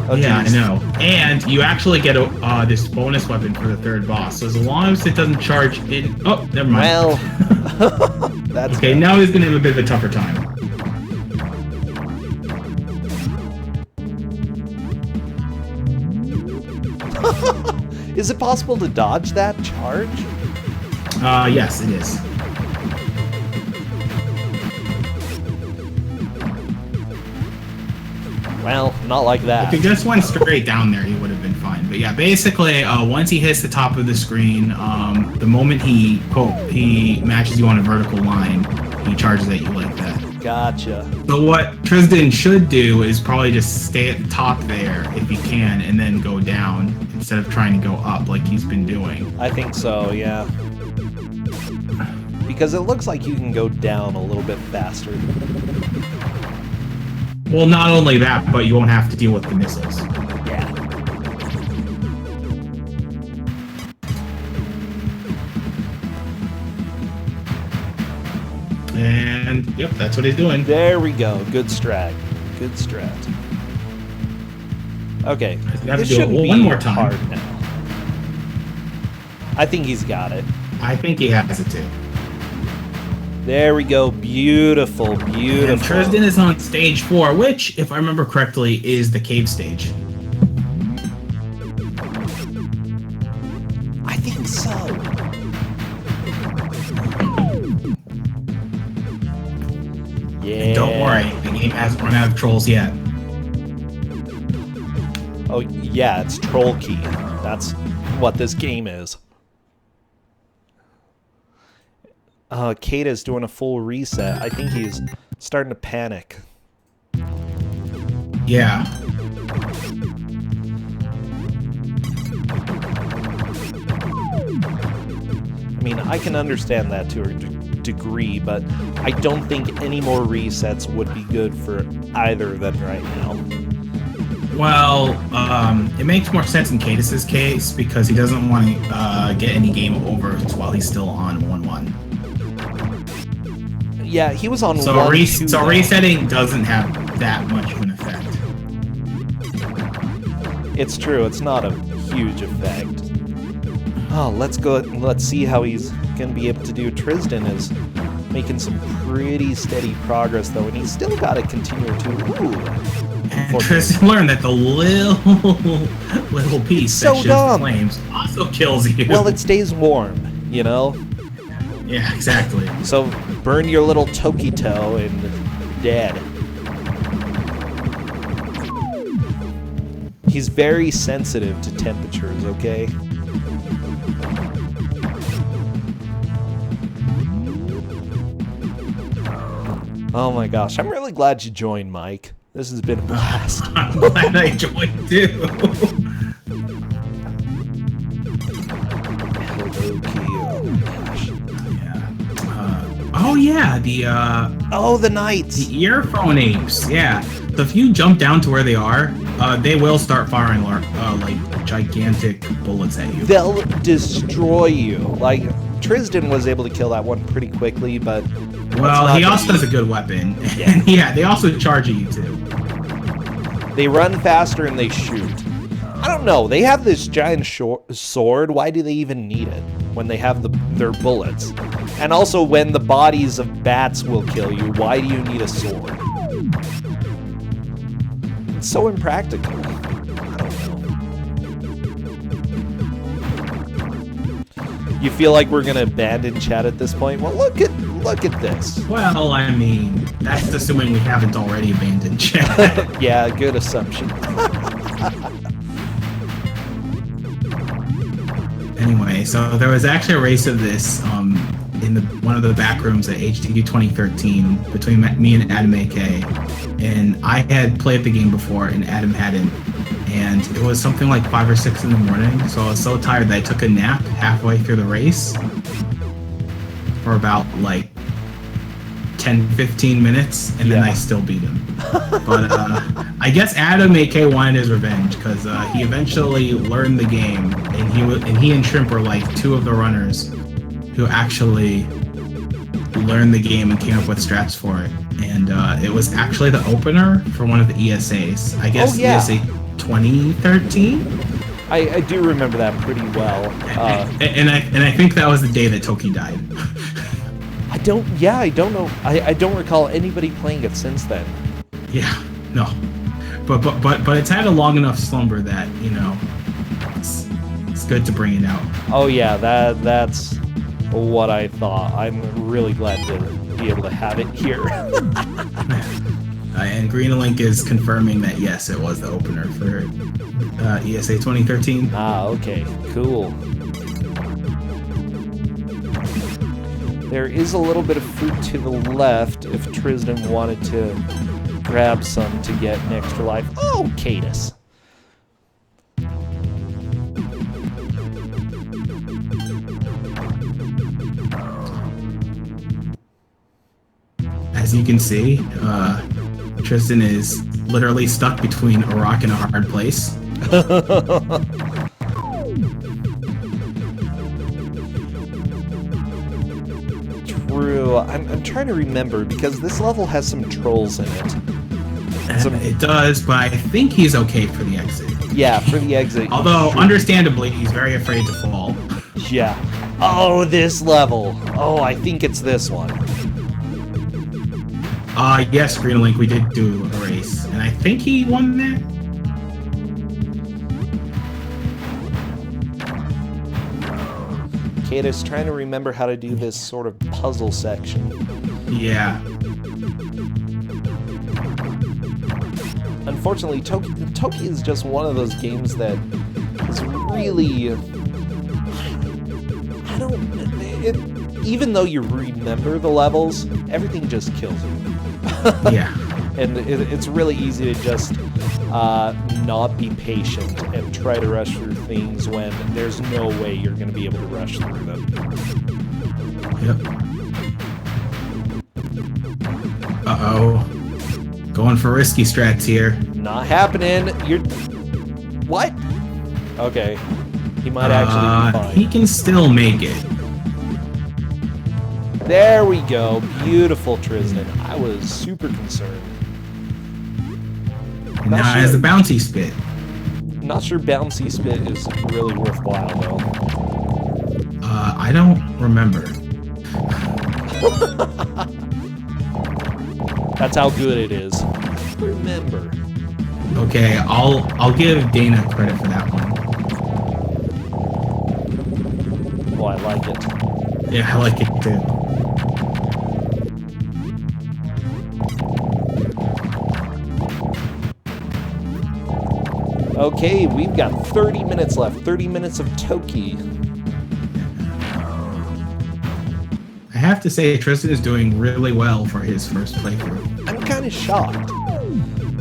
Oh, yeah, geez. I know. And you actually get this bonus weapon for the third boss. So as long as it doesn't charge in... Oh, never mind. Well, that's okay, now he's going to have a bit of a tougher time. Is it possible to dodge that charge? Yes, it is. Well, not like that. If he just went straight down there, he would have been fine. But yeah, basically, once he hits the top of the screen, the moment he matches you on a vertical line, he charges at you like that. Gotcha. But what Trysdyn should do is probably just stay at the top there if he can, and then go down instead of trying to go up like he's been doing. I think so, yeah. Because it looks like you can go down a little bit faster. Well, not only that, but you won't have to deal with the missiles. Yeah. And, yep, that's what he's doing. There we go. Good strat. Good strat. Okay. Gotta This do it shouldn't be one more time. hard now. I think he's got it. I think he has it too. There we go. Beautiful, beautiful. And Trysdyn is on stage 4, which, if I remember correctly, is the cave stage. I think so. Yeah. And don't worry, the game hasn't run out of trolls yet. Oh, yeah, it's Troll Key. That's what this game is. Caittus doing a full reset. I think he's starting to panic. Yeah. I mean, I can understand that to a degree, but I don't think any more resets would be good for either of them right now. Well, it makes more sense in Caittus' case because he doesn't want to get any game overs while he's still on 1-1. Yeah, he was on so 1-2 So now. resetting doesn't have that much of an effect. It's true, it's not a huge effect. Oh, let's go. Let's see how he's gonna be able to do. Trysdyn is making some pretty steady progress though, and he's still got to continue to. Ooh. And Trysdyn learned that the little piece So that shoots the dumb. flames also kills you. Well, it stays warm, you know. Yeah, exactly. So burn your little Toki toe and dead. He's very sensitive to temperatures, okay? Oh my gosh, I'm really glad you joined, Mike. This has been a blast. I'm glad I joined too. Oh yeah, the knights. The earphone apes. Yeah, so if you jump down to where they are, they will start firing like gigantic bullets at you. They'll destroy you. Like Trysdyn was able to kill that one pretty quickly, but well, he also has a good weapon. Yeah. And yeah, they also charge at you too. They run faster and they shoot. I don't know. They have this giant sword. Why do they even need it when they have their bullets? And also, when the bodies of bats will kill you, why do you need a sword? It's so impractical. I don't know. You feel like we're gonna abandon chat at this point? Well, look at this. Well, I mean, that's assuming we haven't already abandoned chat. Yeah, good assumption. Anyway, so there was actually a race of this in one of the back rooms at HTV 2013 between me and Adam AK, and I had played the game before and Adam hadn't, and it was something like 5 or 6 in the morning, so I was so tired that I took a nap halfway through the race for about like 10-15 minutes, and then I still beat him. But I guess Adam AK wanted his revenge because he eventually learned the game, and he and Shrimp were like 2 of the runners who actually learned the game and came up with strats for it. And it was actually the opener for one of the ESAs. I guess ESA 2013. I do remember that pretty well. And I think that was the day that Toki died. I don't know. I don't recall anybody playing it since then. Yeah, no. But it's had a long enough slumber that, you know, it's good to bring it out. Oh yeah, that's what I thought. I'm really glad to be able to have it here. And Green Link is confirming that yes, it was the opener for ESA 2013. Ah, okay, cool. There is a little bit of fruit to the left if Trysdyn wanted to grab some to get an extra life. Oh, Caittus. As you can see, Trysdyn is literally stuck between a rock and a hard place. True. I'm trying to remember because this level has some trolls in it. It does, but I think he's okay for the exit. Yeah, for the exit. Although, understandably, he's very afraid to fall. Yeah. Oh, this level. Oh, I think it's this one. Yes, Green Link, we did do a race, and I think he won that. Caittus trying to remember how to do this sort of puzzle section. Yeah. Unfortunately, Toki is just one of those games that is really... even though you remember the levels, everything just kills you. Yeah. And it's really easy to just not be patient and try to rush through things when there's no way you're going to be able to rush through them. Yep. Uh-oh. Going for risky strats here. Not happening. You're... What? Okay. He might actually be fine. He can still make it. There we go. Beautiful, Trysdyn. I was super concerned. And now he has a bouncy spit. Not sure bouncy spit is really worthwhile, though. I don't remember. That's how good it is. Remember. Okay, I'll give Dana credit for that one. Oh, I like it. Yeah, I like it too. Okay, we've got 30 minutes left. 30 minutes of Toki. I have to say, Trysdyn is doing really well for his first playthrough. I'm kind of shocked.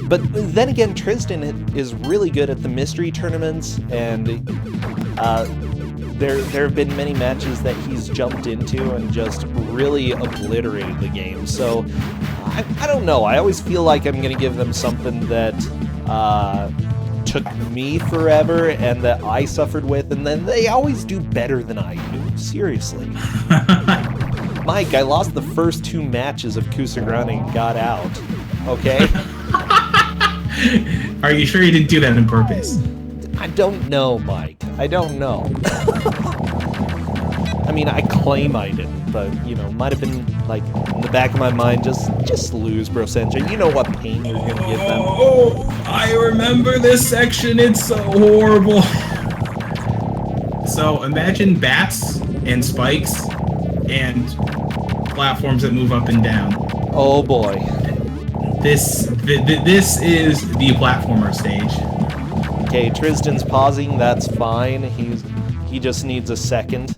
But then again, Trysdyn is really good at the mystery tournaments, and there have been many matches that he's jumped into and just really obliterated the game. So, I don't know. I always feel like I'm going to give them something that took me forever and that I suffered with, and then they always do better than I do. Seriously. Mike, I lost the first 2 matches of Twosogrande and got out. Okay? Are you sure you didn't do that on purpose? I don't know, Mike. I don't know. I mean, I claim I didn't, but, you know, might have been, like, in the back of my mind, just lose, Bro Senja. You know what pain you're gonna give them. Oh, I remember this section. It's so horrible. So, imagine bats and spikes and platforms that move up and down. Oh, boy. This is the platformer stage. Okay, Trysdyn's pausing. That's fine. He just needs a second.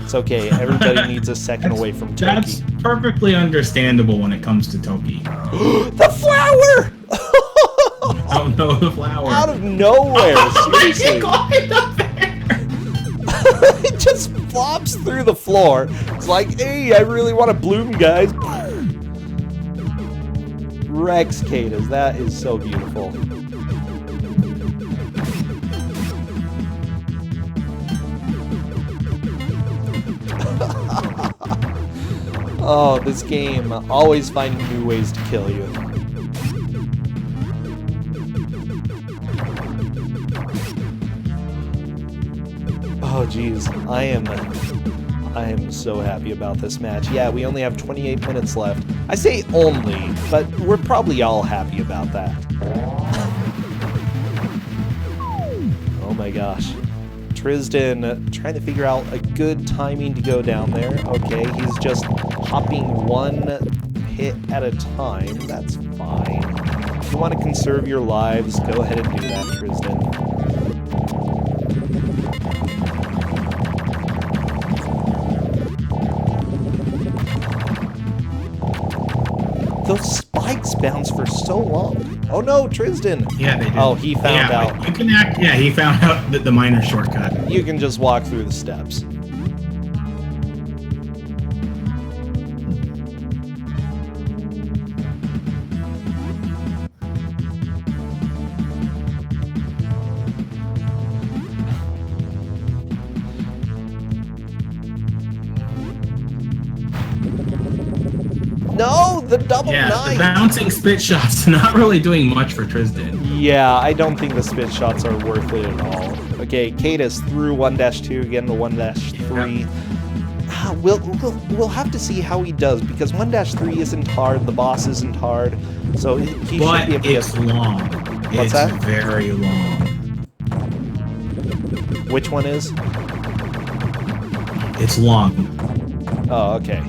It's okay. Everybody needs a second away from Toki. That's perfectly understandable when it comes to Toki. The flower! Oh no, the flower. Out of nowhere, seriously. It just flops through the floor. It's like, hey, I really want to bloom, guys. Rex Caittus, that is so beautiful. Oh, this game, always finding new ways to kill you. Oh, geez, I am so happy about this match. Yeah, we only have 28 minutes left. I say only, but we're probably all happy about that. Oh my gosh. Trysdyn trying to figure out a good timing to go down there. Okay, he's just hopping one hit at a time. That's fine. If you want to conserve your lives, go ahead and do that, Trysdyn. Those spikes bounce for so long. Oh no, Trysdyn! Yeah, they did. Oh, he found out. You can act. Yeah, he found out the minor shortcut. You can just walk through the steps. No, the double knife! The bouncing spit shots not really doing much for Trysdyn. Yeah, I don't think the spit shots are worth it at all. Okay, Caittus through 1-2 again to 1-3. Yeah. We'll have to see how he does, because 1-3 isn't hard, the boss isn't hard, so he should be able to get... it's long. What's that? It's very long. Which one is? It's long. Oh, okay.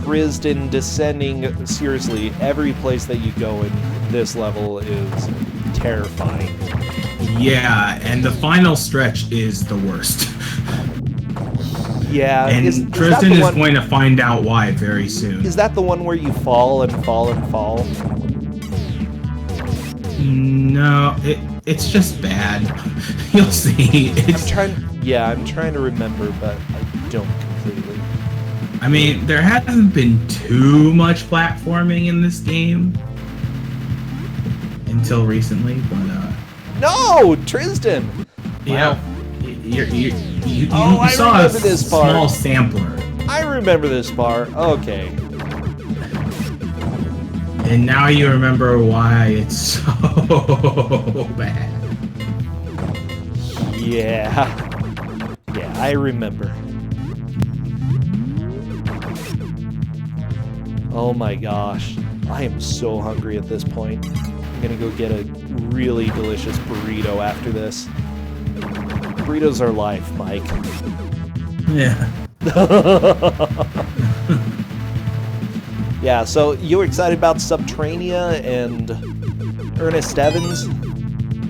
Trysdyn descending, seriously, every place that you go in this level is terrifying. Yeah, and the final stretch is the worst. Yeah, and Trysdyn is going to find out why very soon. Is that the one where you fall and fall and fall? No, it's just bad. You'll see. I'm trying to remember, but I don't completely. I mean, there hasn't been too much platforming in this game until recently, but no, Trysdyn. Yeah, Wow. you I saw a remember this part. small sampler. I remember this part. Okay. And now you remember why it's so bad. Yeah. Yeah, I remember. Oh my gosh. I am so hungry at this point. I'm gonna go get a really delicious burrito after this. Burritos are life, Mike. Yeah. Yeah, so you were excited about Subterranea and Ernest Evans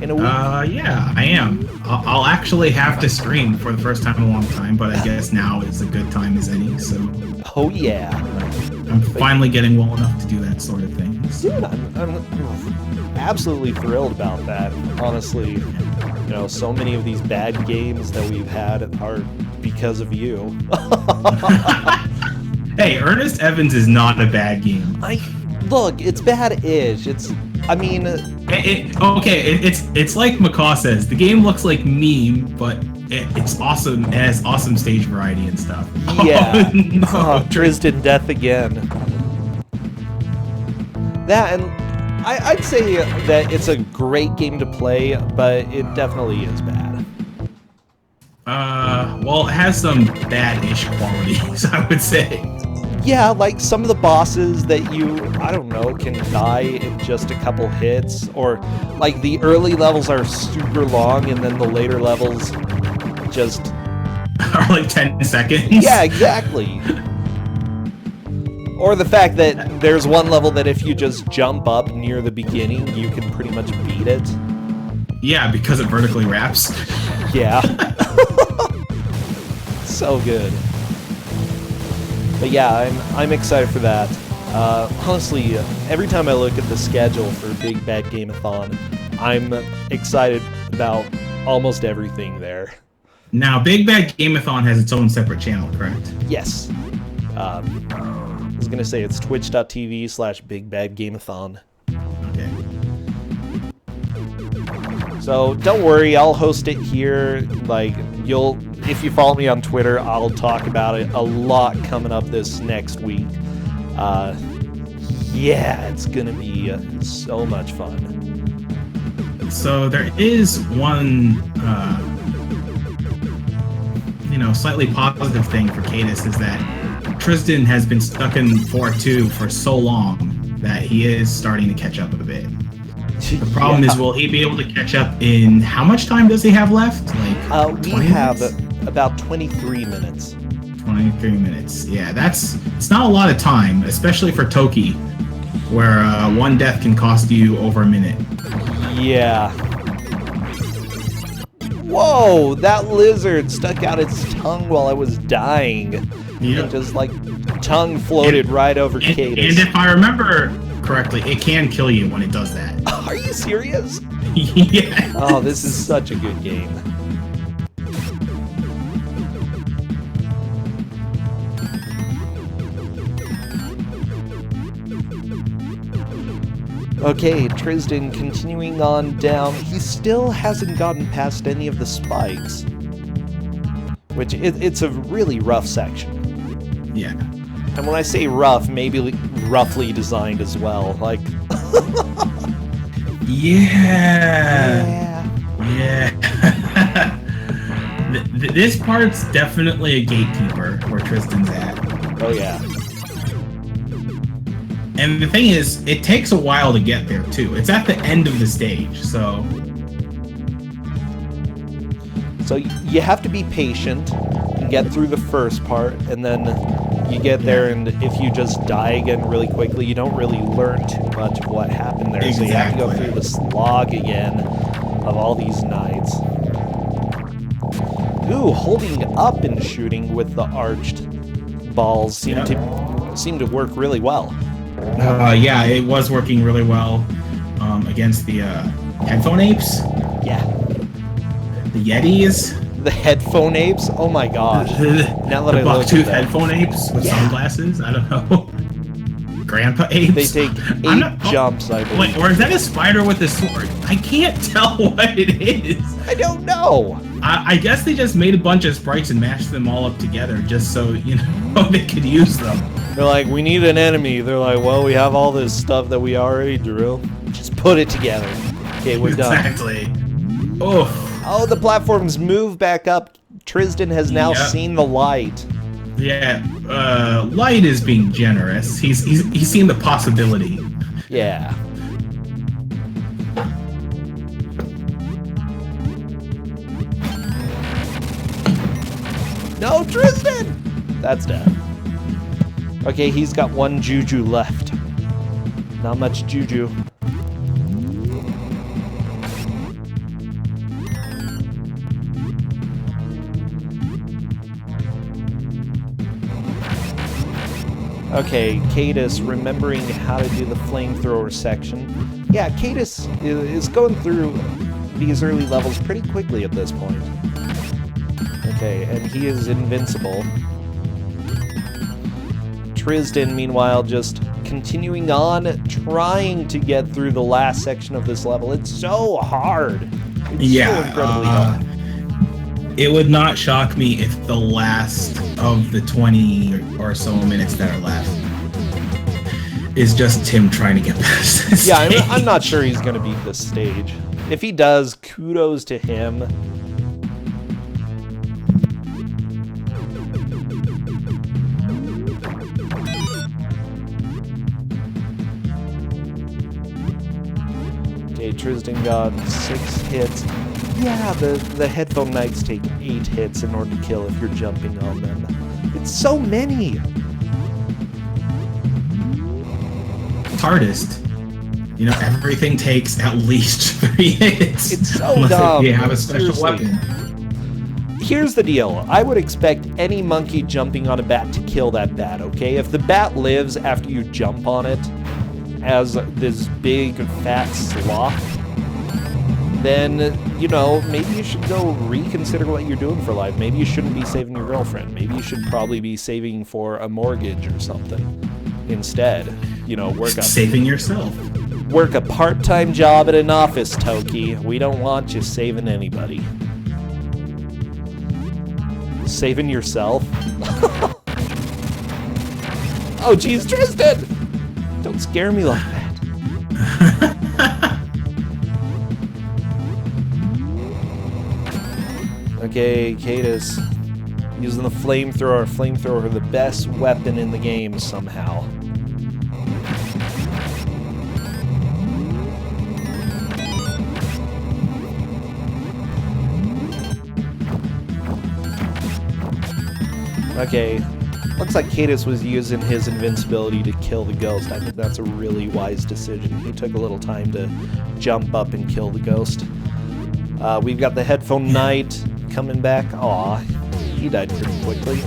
in a week? Yeah, I am. I'll actually have to stream for the first time in a long time, but I guess now is a good time as any, so... Oh, yeah. I'm finally getting well enough to do that sort of thing. Dude, I'm absolutely thrilled about that. Honestly, you know, so many of these bad games that we've had are because of you. Hey, Ernest Evans is not a bad game. Look, it's bad-ish. It's like Macaw says. The game looks like meme, but it's awesome. It has awesome stage variety and stuff. Yeah. Oh, no. Oh, Trysdyn death again. That, and I'd say that it's a great game to play, but it definitely is bad. Well, it has some bad-ish qualities, I would say. Yeah, like some of the bosses that you, I don't know, can die in just a couple hits, or like the early levels are super long and then the later levels just... are like 10 seconds? Yeah, exactly. Or the fact that there's one level that if you just jump up near the beginning, you can pretty much beat it. Yeah, because it vertically wraps. Yeah. So good. But yeah, I'm excited for that. Honestly, every time I look at the schedule for Big Bad Game-a-thon, I'm excited about almost everything there. Now, Big Bad Game-a-thon has its own separate channel, correct? Yes. I was gonna say it's twitch.tv/BigBadGameathon. Okay. So don't worry, I'll host it here. Like, if you follow me on Twitter, I'll talk about it a lot coming up this next week. Yeah, it's gonna be so much fun. So there is one, slightly positive thing for Caittus is that Trysdyn has been stuck in 4-2 for so long that he is starting to catch up a bit. The problem is, will he be able to catch up in how much time does he have left? Like, we have about 23 minutes. 23 minutes. Yeah, it's not a lot of time, especially for Toki, where one death can cost you over a minute. Yeah. Whoa, that lizard stuck out its tongue while I was dying. Yep. And just like tongue floated right over Caittus. And if I remember correctly, it can kill you when it does that. Are you serious? Yeah. Oh, this is such a good game. Okay, Trysdyn continuing on down. He still hasn't gotten past any of the spikes. Which, it's a really rough section. Yeah. And when I say rough, maybe roughly designed as well. Like... Yeah. This part's definitely a gatekeeper where Trysdyn's at. Oh, yeah. And the thing is, it takes a while to get there, too. It's at the end of the stage, so... So you have to be patient and get through the first part, and then you get there, and if you just die again really quickly, you don't really learn too much of what happened there. Exactly. So you have to go through the slog again of all these knights. Ooh, holding up and shooting with the arched balls seemed to work really well. Yeah, it was working really well against the headphone apes. Yeah. The Yetis. The headphone apes? Oh my gosh. Now that the I look at bucktooth that. headphone apes with sunglasses? I don't know. Grandpa apes? They take 8 jumps, I believe. Wait, or is that a spider with a sword? I can't tell what it is. I don't know. I guess they just made a bunch of sprites and mashed them all up together just so, they could use them. They're like, we need an enemy. They're like, well, we have all this stuff that we already drew. Just put it together. Okay, we're done. Exactly. Oh. Oh, the platforms move back up. Trysdyn has now seen the light. Yeah, Light is being generous. He's seen the possibility. Yeah. No, Trysdyn! That's dead. Okay, he's got 1 juju left. Not much juju. Okay, Caittus remembering how to do the flamethrower section. Yeah, Caittus is going through these early levels pretty quickly at this point. Okay, and he is invincible. Trysdyn, meanwhile, just continuing on, trying to get through the last section of this level. It's so hard. It's so incredibly hard. It would not shock me if the last of the 20 or so minutes that are left is just Tim trying to get past this Yeah, I'm not sure he's going to beat this stage. If he does, kudos to him. Okay, Trysdyn got 6 hits. Yeah, the headphone knights take 8 hits in order to kill if you're jumping on them. It's so many! hardest, you know, everything takes at least 3 hits. It's so dumb. You have a special Seriously. weapon. Here's the deal. I would expect any monkey jumping on a bat to kill that bat, okay? If the bat lives after you jump on it as this big fat sloth, then, you know, maybe you should go reconsider what you're doing for life. Maybe you shouldn't be saving your girlfriend. Maybe you should probably be saving for a mortgage or something instead. You know, saving yourself. Work a part-time job at an office, Toki. We don't want you saving anybody. Saving yourself? Oh, geez, Trysdyn! Don't scare me like that. Okay, Caittus. Using the flamethrower. Flamethrower, the best weapon in the game somehow. Okay, looks like Caittus was using his invincibility to kill the ghost. I think that's a really wise decision. He took a little time to jump up and kill the ghost. We've got the headphone knight coming back. Aw, he died pretty quickly.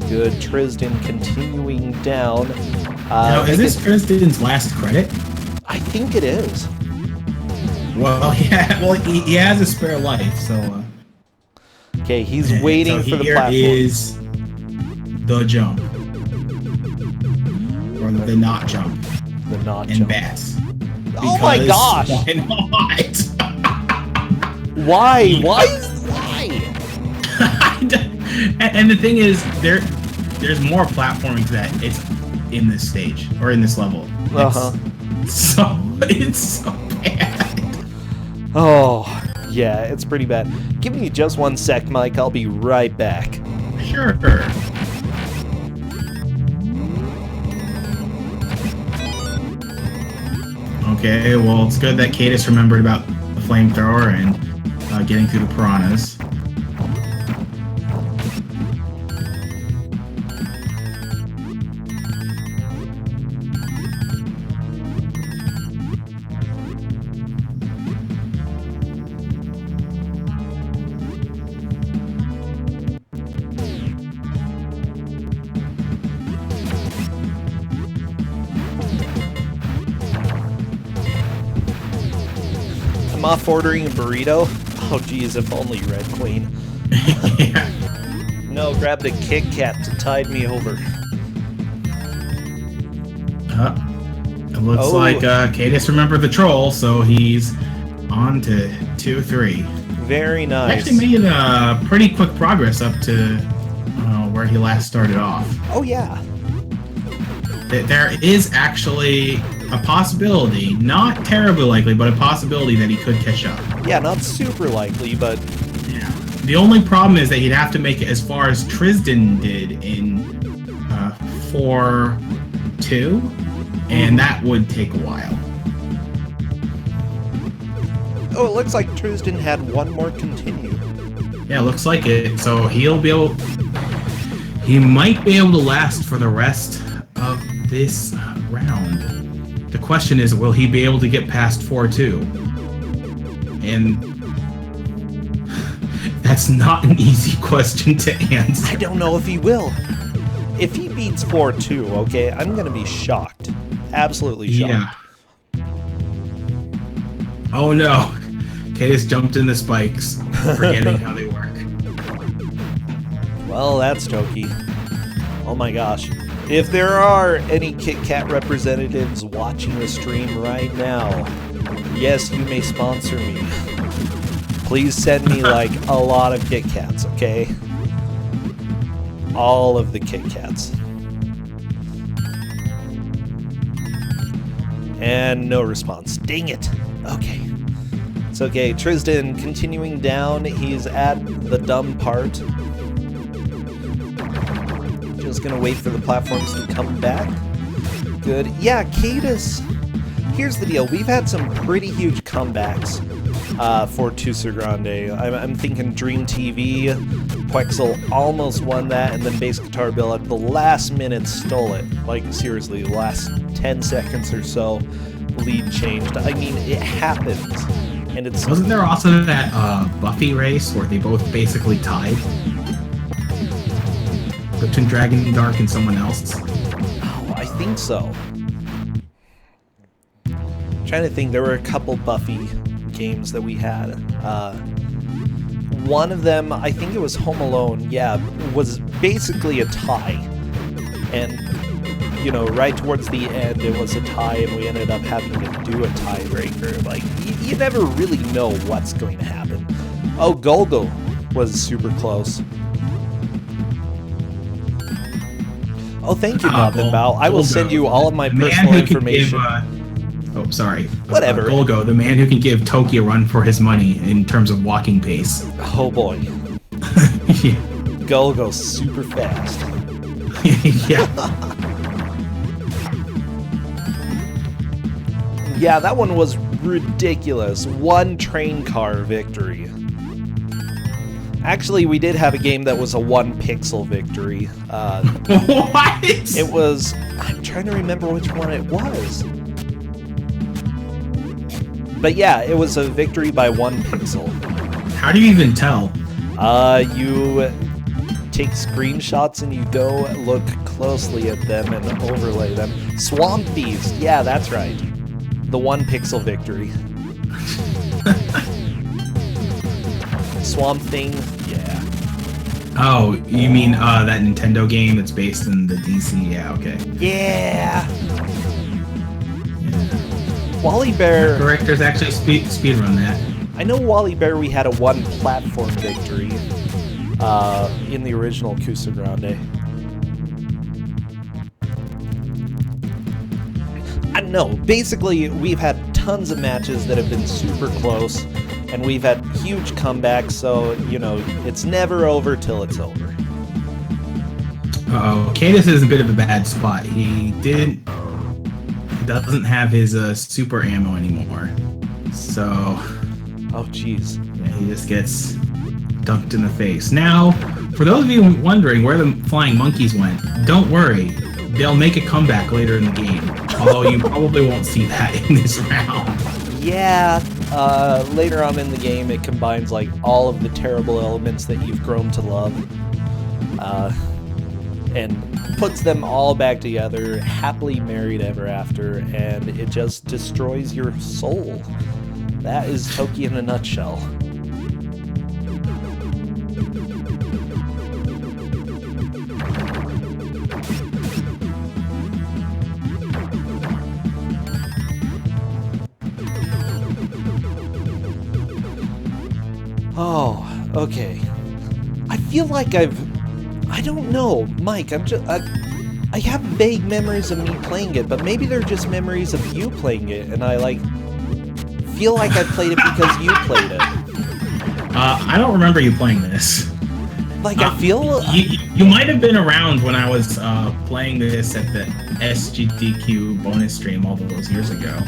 Good. Trysdyn continuing down. Now, is this Trysdyn's last credit? I think it is. Well, yeah. Well, he has a spare life, so. Okay, he's waiting for the platform. Here is the jump, or the not jump. The not and jump. Bass. Oh my gosh! Why not? Why? Why? And the thing is, there's more platforming to that. It's in this stage or in this level. It's so bad. Oh, yeah, it's pretty bad. Give me just 1 sec, Mike. I'll be right back. Sure. Okay, well, it's good that Caittus remembered about the flamethrower and getting through the piranhas. I'm off ordering a burrito. Oh, geez, if only Red Queen. Yeah. No, grabbed a Kit Kat to tide me over. It looks like Caittus remembered the troll, so he's on to 2-3. Very nice. Actually made pretty quick progress up to where he last started off. Oh, yeah. There is actually a possibility, not terribly likely, but a possibility that he could catch up. Yeah, not super likely, but... Yeah. The only problem is that he'd have to make it as far as Trysdyn did in 4-2, and that would take a while. Oh, it looks like Trysdyn had one more continue. Yeah, looks like it. So he might be able to last for the rest of this round. The question is, will he be able to get past 4-2? And that's not an easy question to answer. I don't know if he will. If he beats 4-2, okay, I'm gonna be shocked. Absolutely shocked. Yeah. Oh no. Caittus jumped in the spikes, forgetting how they work. Well, that's Toki. Oh my gosh. If there are any Kit Kat representatives watching the stream right now, yes, you may sponsor me. Please send me, like, a lot of Kit Kats, okay? All of the Kit Kats. And no response. Dang it. Okay. It's okay. Trysdyn continuing down. He's at the dumb part. Just gonna wait for the platforms to come back. Good. Yeah, Caittus. Here's the deal. We've had some pretty huge comebacks for Twosogrande. I'm thinking Dream TV, Quexel almost won that, and then Bass Guitar Bill at the last minute stole it. Like, seriously, the last 10 seconds or so, lead changed. I mean, it happens. And it's... Wasn't there also that Buffy race where they both basically tied? Between Dragon Dark and someone else? Oh, I think so. I'm trying to think, there were a couple Buffy games that we had. One of them, I think it was Home Alone, yeah, was basically a tie. And, you know, right towards the end, it was a tie, and we ended up having to do a tiebreaker. Like, you never really know what's going to happen. Oh, Golgo was super close. Oh, thank you, Bobbin Bow. I will send you all of my personal information. Oh, sorry. Whatever. Golgo, the man who can give Toki a run for his money in terms of walking pace. Oh boy. Yeah. Golgo's super fast. Yeah. Yeah, that one was ridiculous. One train car victory. Actually, we did have a game that was a 1 pixel victory. What? It was... I'm trying to remember which one it was. But yeah, it was a victory by 1 pixel. How do you even tell? You take screenshots and you go look closely at them and overlay them. Swamp Beast, yeah, that's right. The 1 pixel victory. Swamp Thing, yeah. Oh, you mean that Nintendo game that's based in the DC? Yeah, okay. Yeah. Wally Bear. Directors actually speedrun that. I know Wally Bear. We had a 1 platform victory in the original Twosogrande. I don't know. Basically, we've had tons of matches that have been super close. And we've had huge comebacks, so, you know, it's never over till it's over. Uh-oh. Caittus is a bit of a bad spot. He doesn't have his super ammo anymore. So... Oh, jeez. Yeah, he just gets dunked in the face. Now, for those of you wondering where the flying monkeys went, don't worry. They'll make a comeback later in the game. Although you probably won't see that in this round. Yeah, later on in the game, it combines like all of the terrible elements that you've grown to love, and puts them all back together, happily married ever after, and it just destroys your soul. That is Toki in a nutshell. Oh, okay. I feel like I don't know, Mike, I have vague memories of me playing it, but maybe they're just memories of you playing it, and I, like, feel like I played it because you played it. I don't remember you playing this. Like, I feel... You might have been around when I was playing this at the SGDQ bonus stream all those years ago.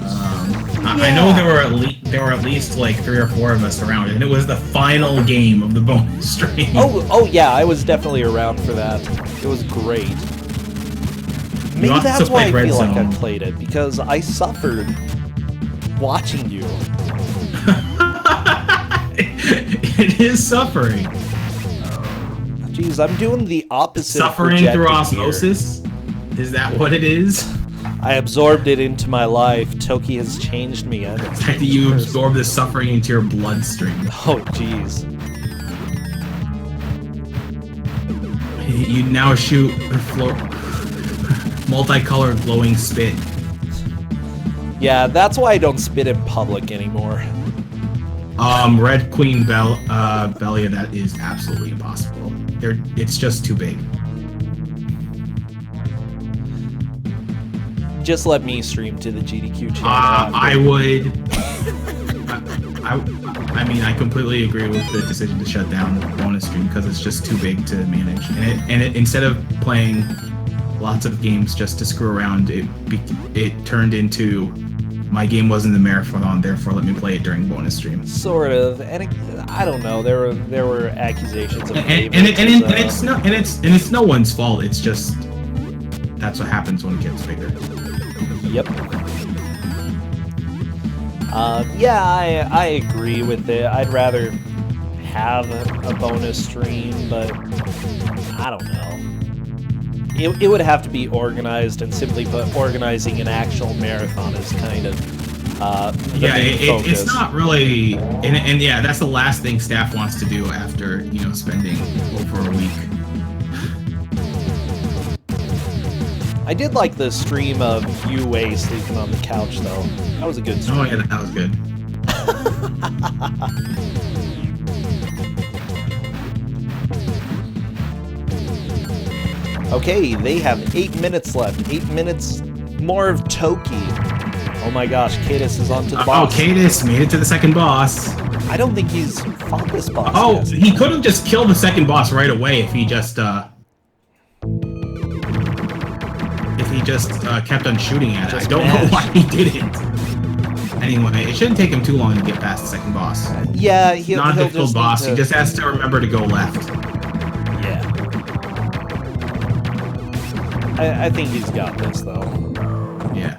Yeah. I know there were at least like 3 or 4 of us around, and it was the final game of the bonus stream. Oh yeah, I was definitely around for that. It was great. Maybe that's why I feel like I played it, because I suffered watching you. It is suffering. Jeez, I'm doing the opposite. Suffering through osmosis? Is that what it is? I absorbed it into my life. Toki has changed me. The fact that you absorb this suffering into your bloodstream. Oh, jeez. You now shoot multicolored glowing spit. Yeah, that's why I don't spit in public anymore. Red Queen Belia, that is absolutely impossible. It's just too big. Just let me stream to the GDQ channel. I would. I mean, I completely agree with the decision to shut down the bonus stream because it's just too big to manage. And instead of playing lots of games just to screw around, it turned into my game wasn't the marathon, therefore let me play it during bonus stream. Sort of, and I don't know. There were accusations of It's no one's fault. It's just that's what happens when it gets bigger. Yep. Yeah, I agree with it. I'd rather have a bonus stream, but I don't know. It would have to be organized, and simply put, organizing an actual marathon is kind of it's not really, and yeah, that's the last thing staff wants to do after spending over a week. I did like the stream of Yue Wei sleeping on the couch, though. That was a good stream. Oh yeah, that was good. Okay, they have 8 minutes left. 8 minutes more of Toki. Oh my gosh, Caittus is on to the boss. Oh, Caittus made it to the second boss. I don't think he's fought this boss yet. He could have just killed the second boss right away if he just kept on shooting at it. I don't know why he didn't. Anyway, it shouldn't take him too long to get past the second boss. Yeah, not a difficult boss. He just has to remember to go left. Yeah. I think he's got this, though. Yeah.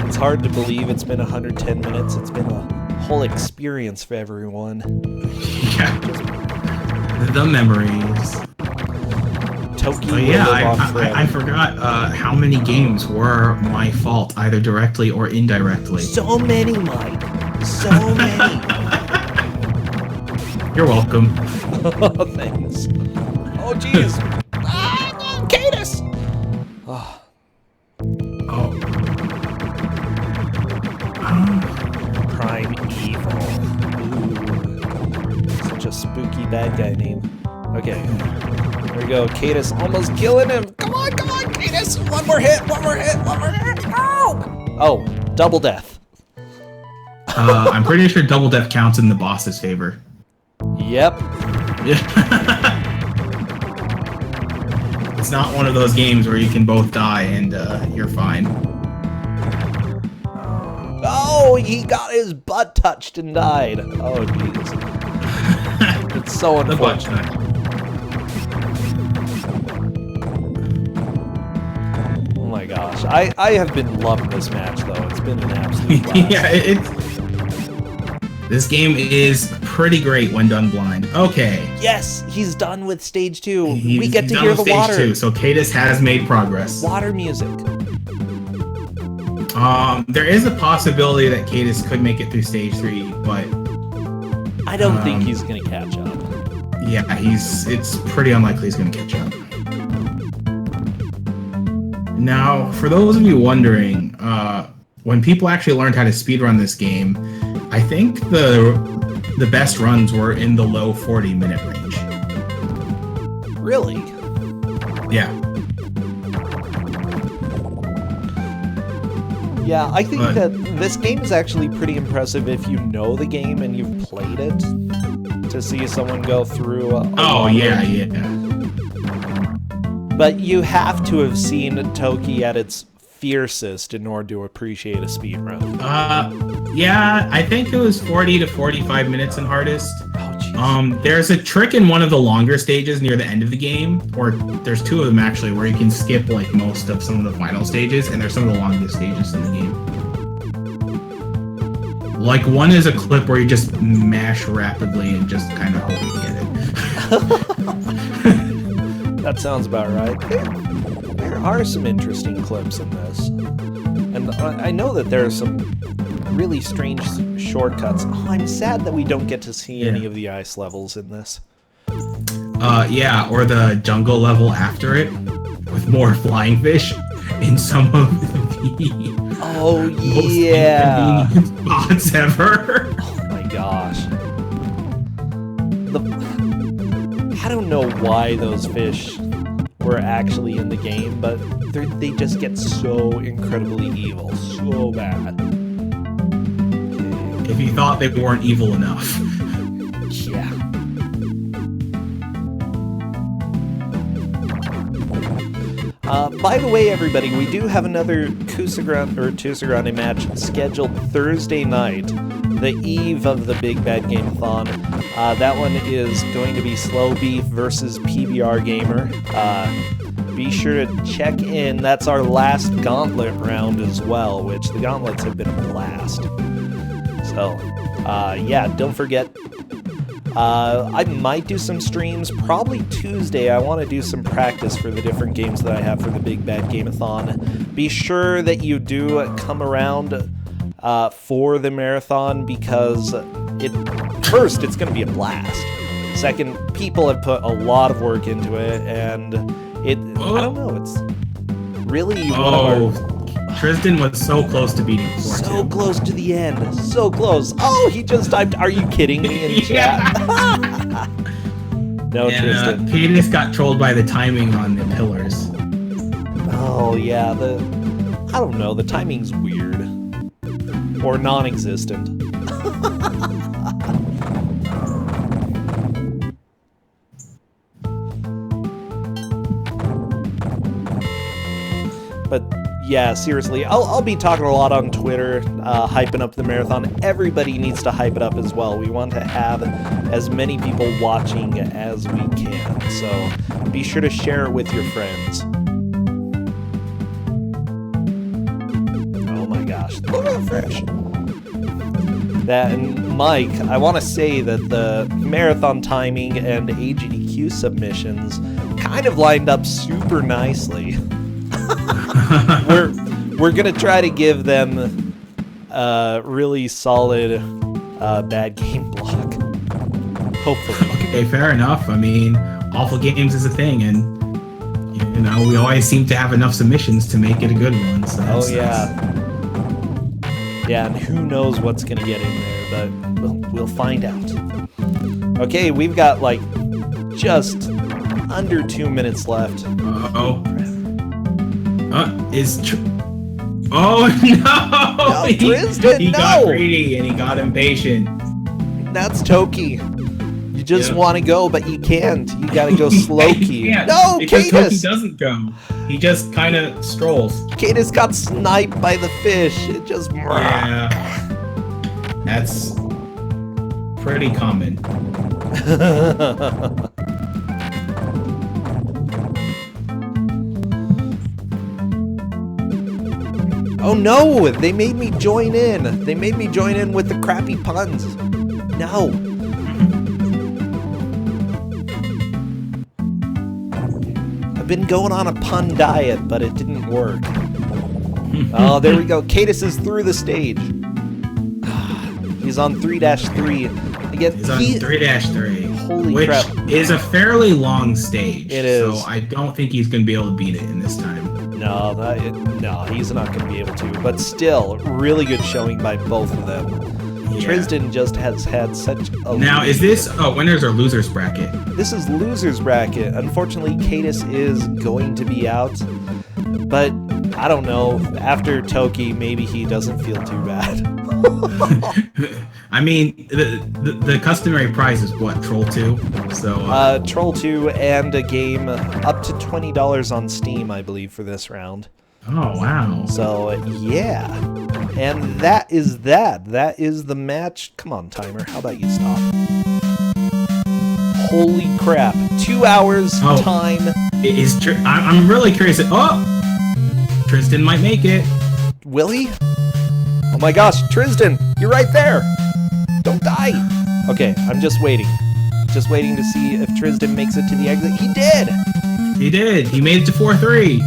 It's hard to believe it's been 110 minutes. It's been a whole experience for everyone. Yeah. The memories. Toki I forgot how many games were my fault, either directly or indirectly. So many, Mike. So many. You're welcome. Thanks. Oh, jeez. Caittus! Oh. Prime Evil. Ooh. Such a spooky bad guy name. Okay. There we go. Caittus almost killing him. Come on, Caittus! One more hit! Oh! Double death. I'm pretty sure double death counts in the boss's favor. Yep. Yeah. It's not one of those games where you can both die and you're fine. Oh, he got his butt touched and died. Oh, jeez. It's so unfortunate. Oh my gosh. I have been loving this match, though. It's been an absolute blast. Yeah, this game is pretty great when done blind. Okay. Yes, he's done with stage 2. We get to hear the water. Stage 2, so Caittus has made progress. Water music. There is a possibility that Caittus could make it through stage 3, but I don't think he's gonna catch up. Yeah, it's pretty unlikely he's gonna catch up. Now, for those of you wondering, when people actually learned how to speedrun this game, I think the best runs were in the low 40-minute range. Really? Yeah. Yeah, I think that this game is actually pretty impressive if you know the game and you've played it. To see someone go through yeah. But you have to have seen Toki at its fiercest in order to appreciate a speedrun. Yeah, I think it was 40 to 45 minutes in hardest. Oh, jeez. There's a trick in one of the longer stages near the end of the game, or there's 2 of them actually, where you can skip like most of some of the final stages, and there's some of the longest stages in the game. Like, one is a clip where you just mash rapidly and just kind of hope you get it. That sounds about right. There are some interesting clips in this. And I know that there are some really strange shortcuts. Oh, I'm sad that we don't get to see any of the ice levels in this. Yeah, or the jungle level after it, with more flying fish in some of the most inconvenient spots ever. Oh my gosh. I don't know why those fish were actually in the game, but they just get so incredibly evil, so bad. If you thought they weren't evil enough. Yeah. By the way, everybody, we do have another Twosogrande match scheduled Thursday night, the eve of the Big Bad Game-a-thon. That one is going to be Slow Beef versus PBR Gamer. Be sure to check in. That's our last gauntlet round as well, which the gauntlets have been a blast. So, yeah, don't forget. I might do some streams, probably Tuesday. I want to do some practice for the different games that I have for the Big Bad Game-a-thon. Be sure that you do come around for the marathon, because first, it's going to be a blast. Second, people have put a lot of work into it, and I don't know, it's really one of our... Trysdyn was so close to beating 4-2. So close to the end. So close. Oh, he just typed, "Are you kidding me?" in chat. No, Trysdyn. Caittus got trolled by the timing on the pillars. Oh, yeah. I don't know. The timing's weird. Or non-existent. But... yeah, seriously, I'll be talking a lot on Twitter, hyping up the marathon. Everybody needs to hype it up as well. We want to have as many people watching as we can, so be sure to share it with your friends. Oh my gosh, look at the fish. That, and Mike, I want to say that the marathon timing and AGDQ submissions kind of lined up super nicely. We're gonna try to give them really solid bad game block. Hopefully. Okay, fair enough. I mean, awful games is a thing, and you know we always seem to have enough submissions to make it a good one. So oh yeah, yeah, and who knows what's gonna get in there, but we'll find out. Okay, we've got like just under 2 minutes left. Oh no! Trysdyn, he got greedy and he got impatient. That's Toki. You just want to go, but you can't. You gotta go slow-key. No, because Caittus! Toki doesn't go. He just kind of strolls. Caittus got sniped by the fish. It just... yeah. That's pretty common. Oh no! They made me join in! They made me join in with the crappy puns! No! I've been going on a pun diet, but it didn't work. Oh, there we go. Caittus is through the stage. He's on 3-3. Again, he's on 3-3. Holy crap. Which is a fairly long stage. It is. So I don't think he's going to be able to beat it in this time. No, he's not going to be able to. But still, really good showing by both of them. Yeah. Trysdyn just has had such a... Now, is this a winners or losers bracket? This is losers bracket. Unfortunately, Caittus is going to be out. But, I don't know. After Toki, maybe he doesn't feel too bad. I mean, the customary prize is what, Troll 2? So Troll 2 and a game up to $20 on Steam, I believe, for this round. Oh, wow. So, yeah. And that is that. That is the match. Come on, timer. How about you stop? Holy crap. 2 hours time. I'm really curious. Trysdyn might make it. Will he? Oh my gosh, Trysdyn, you're right there. Don't die. Okay, I'm just waiting. Just waiting to see if Trysdyn makes it to the exit. He did! He did. He made it to 4-3.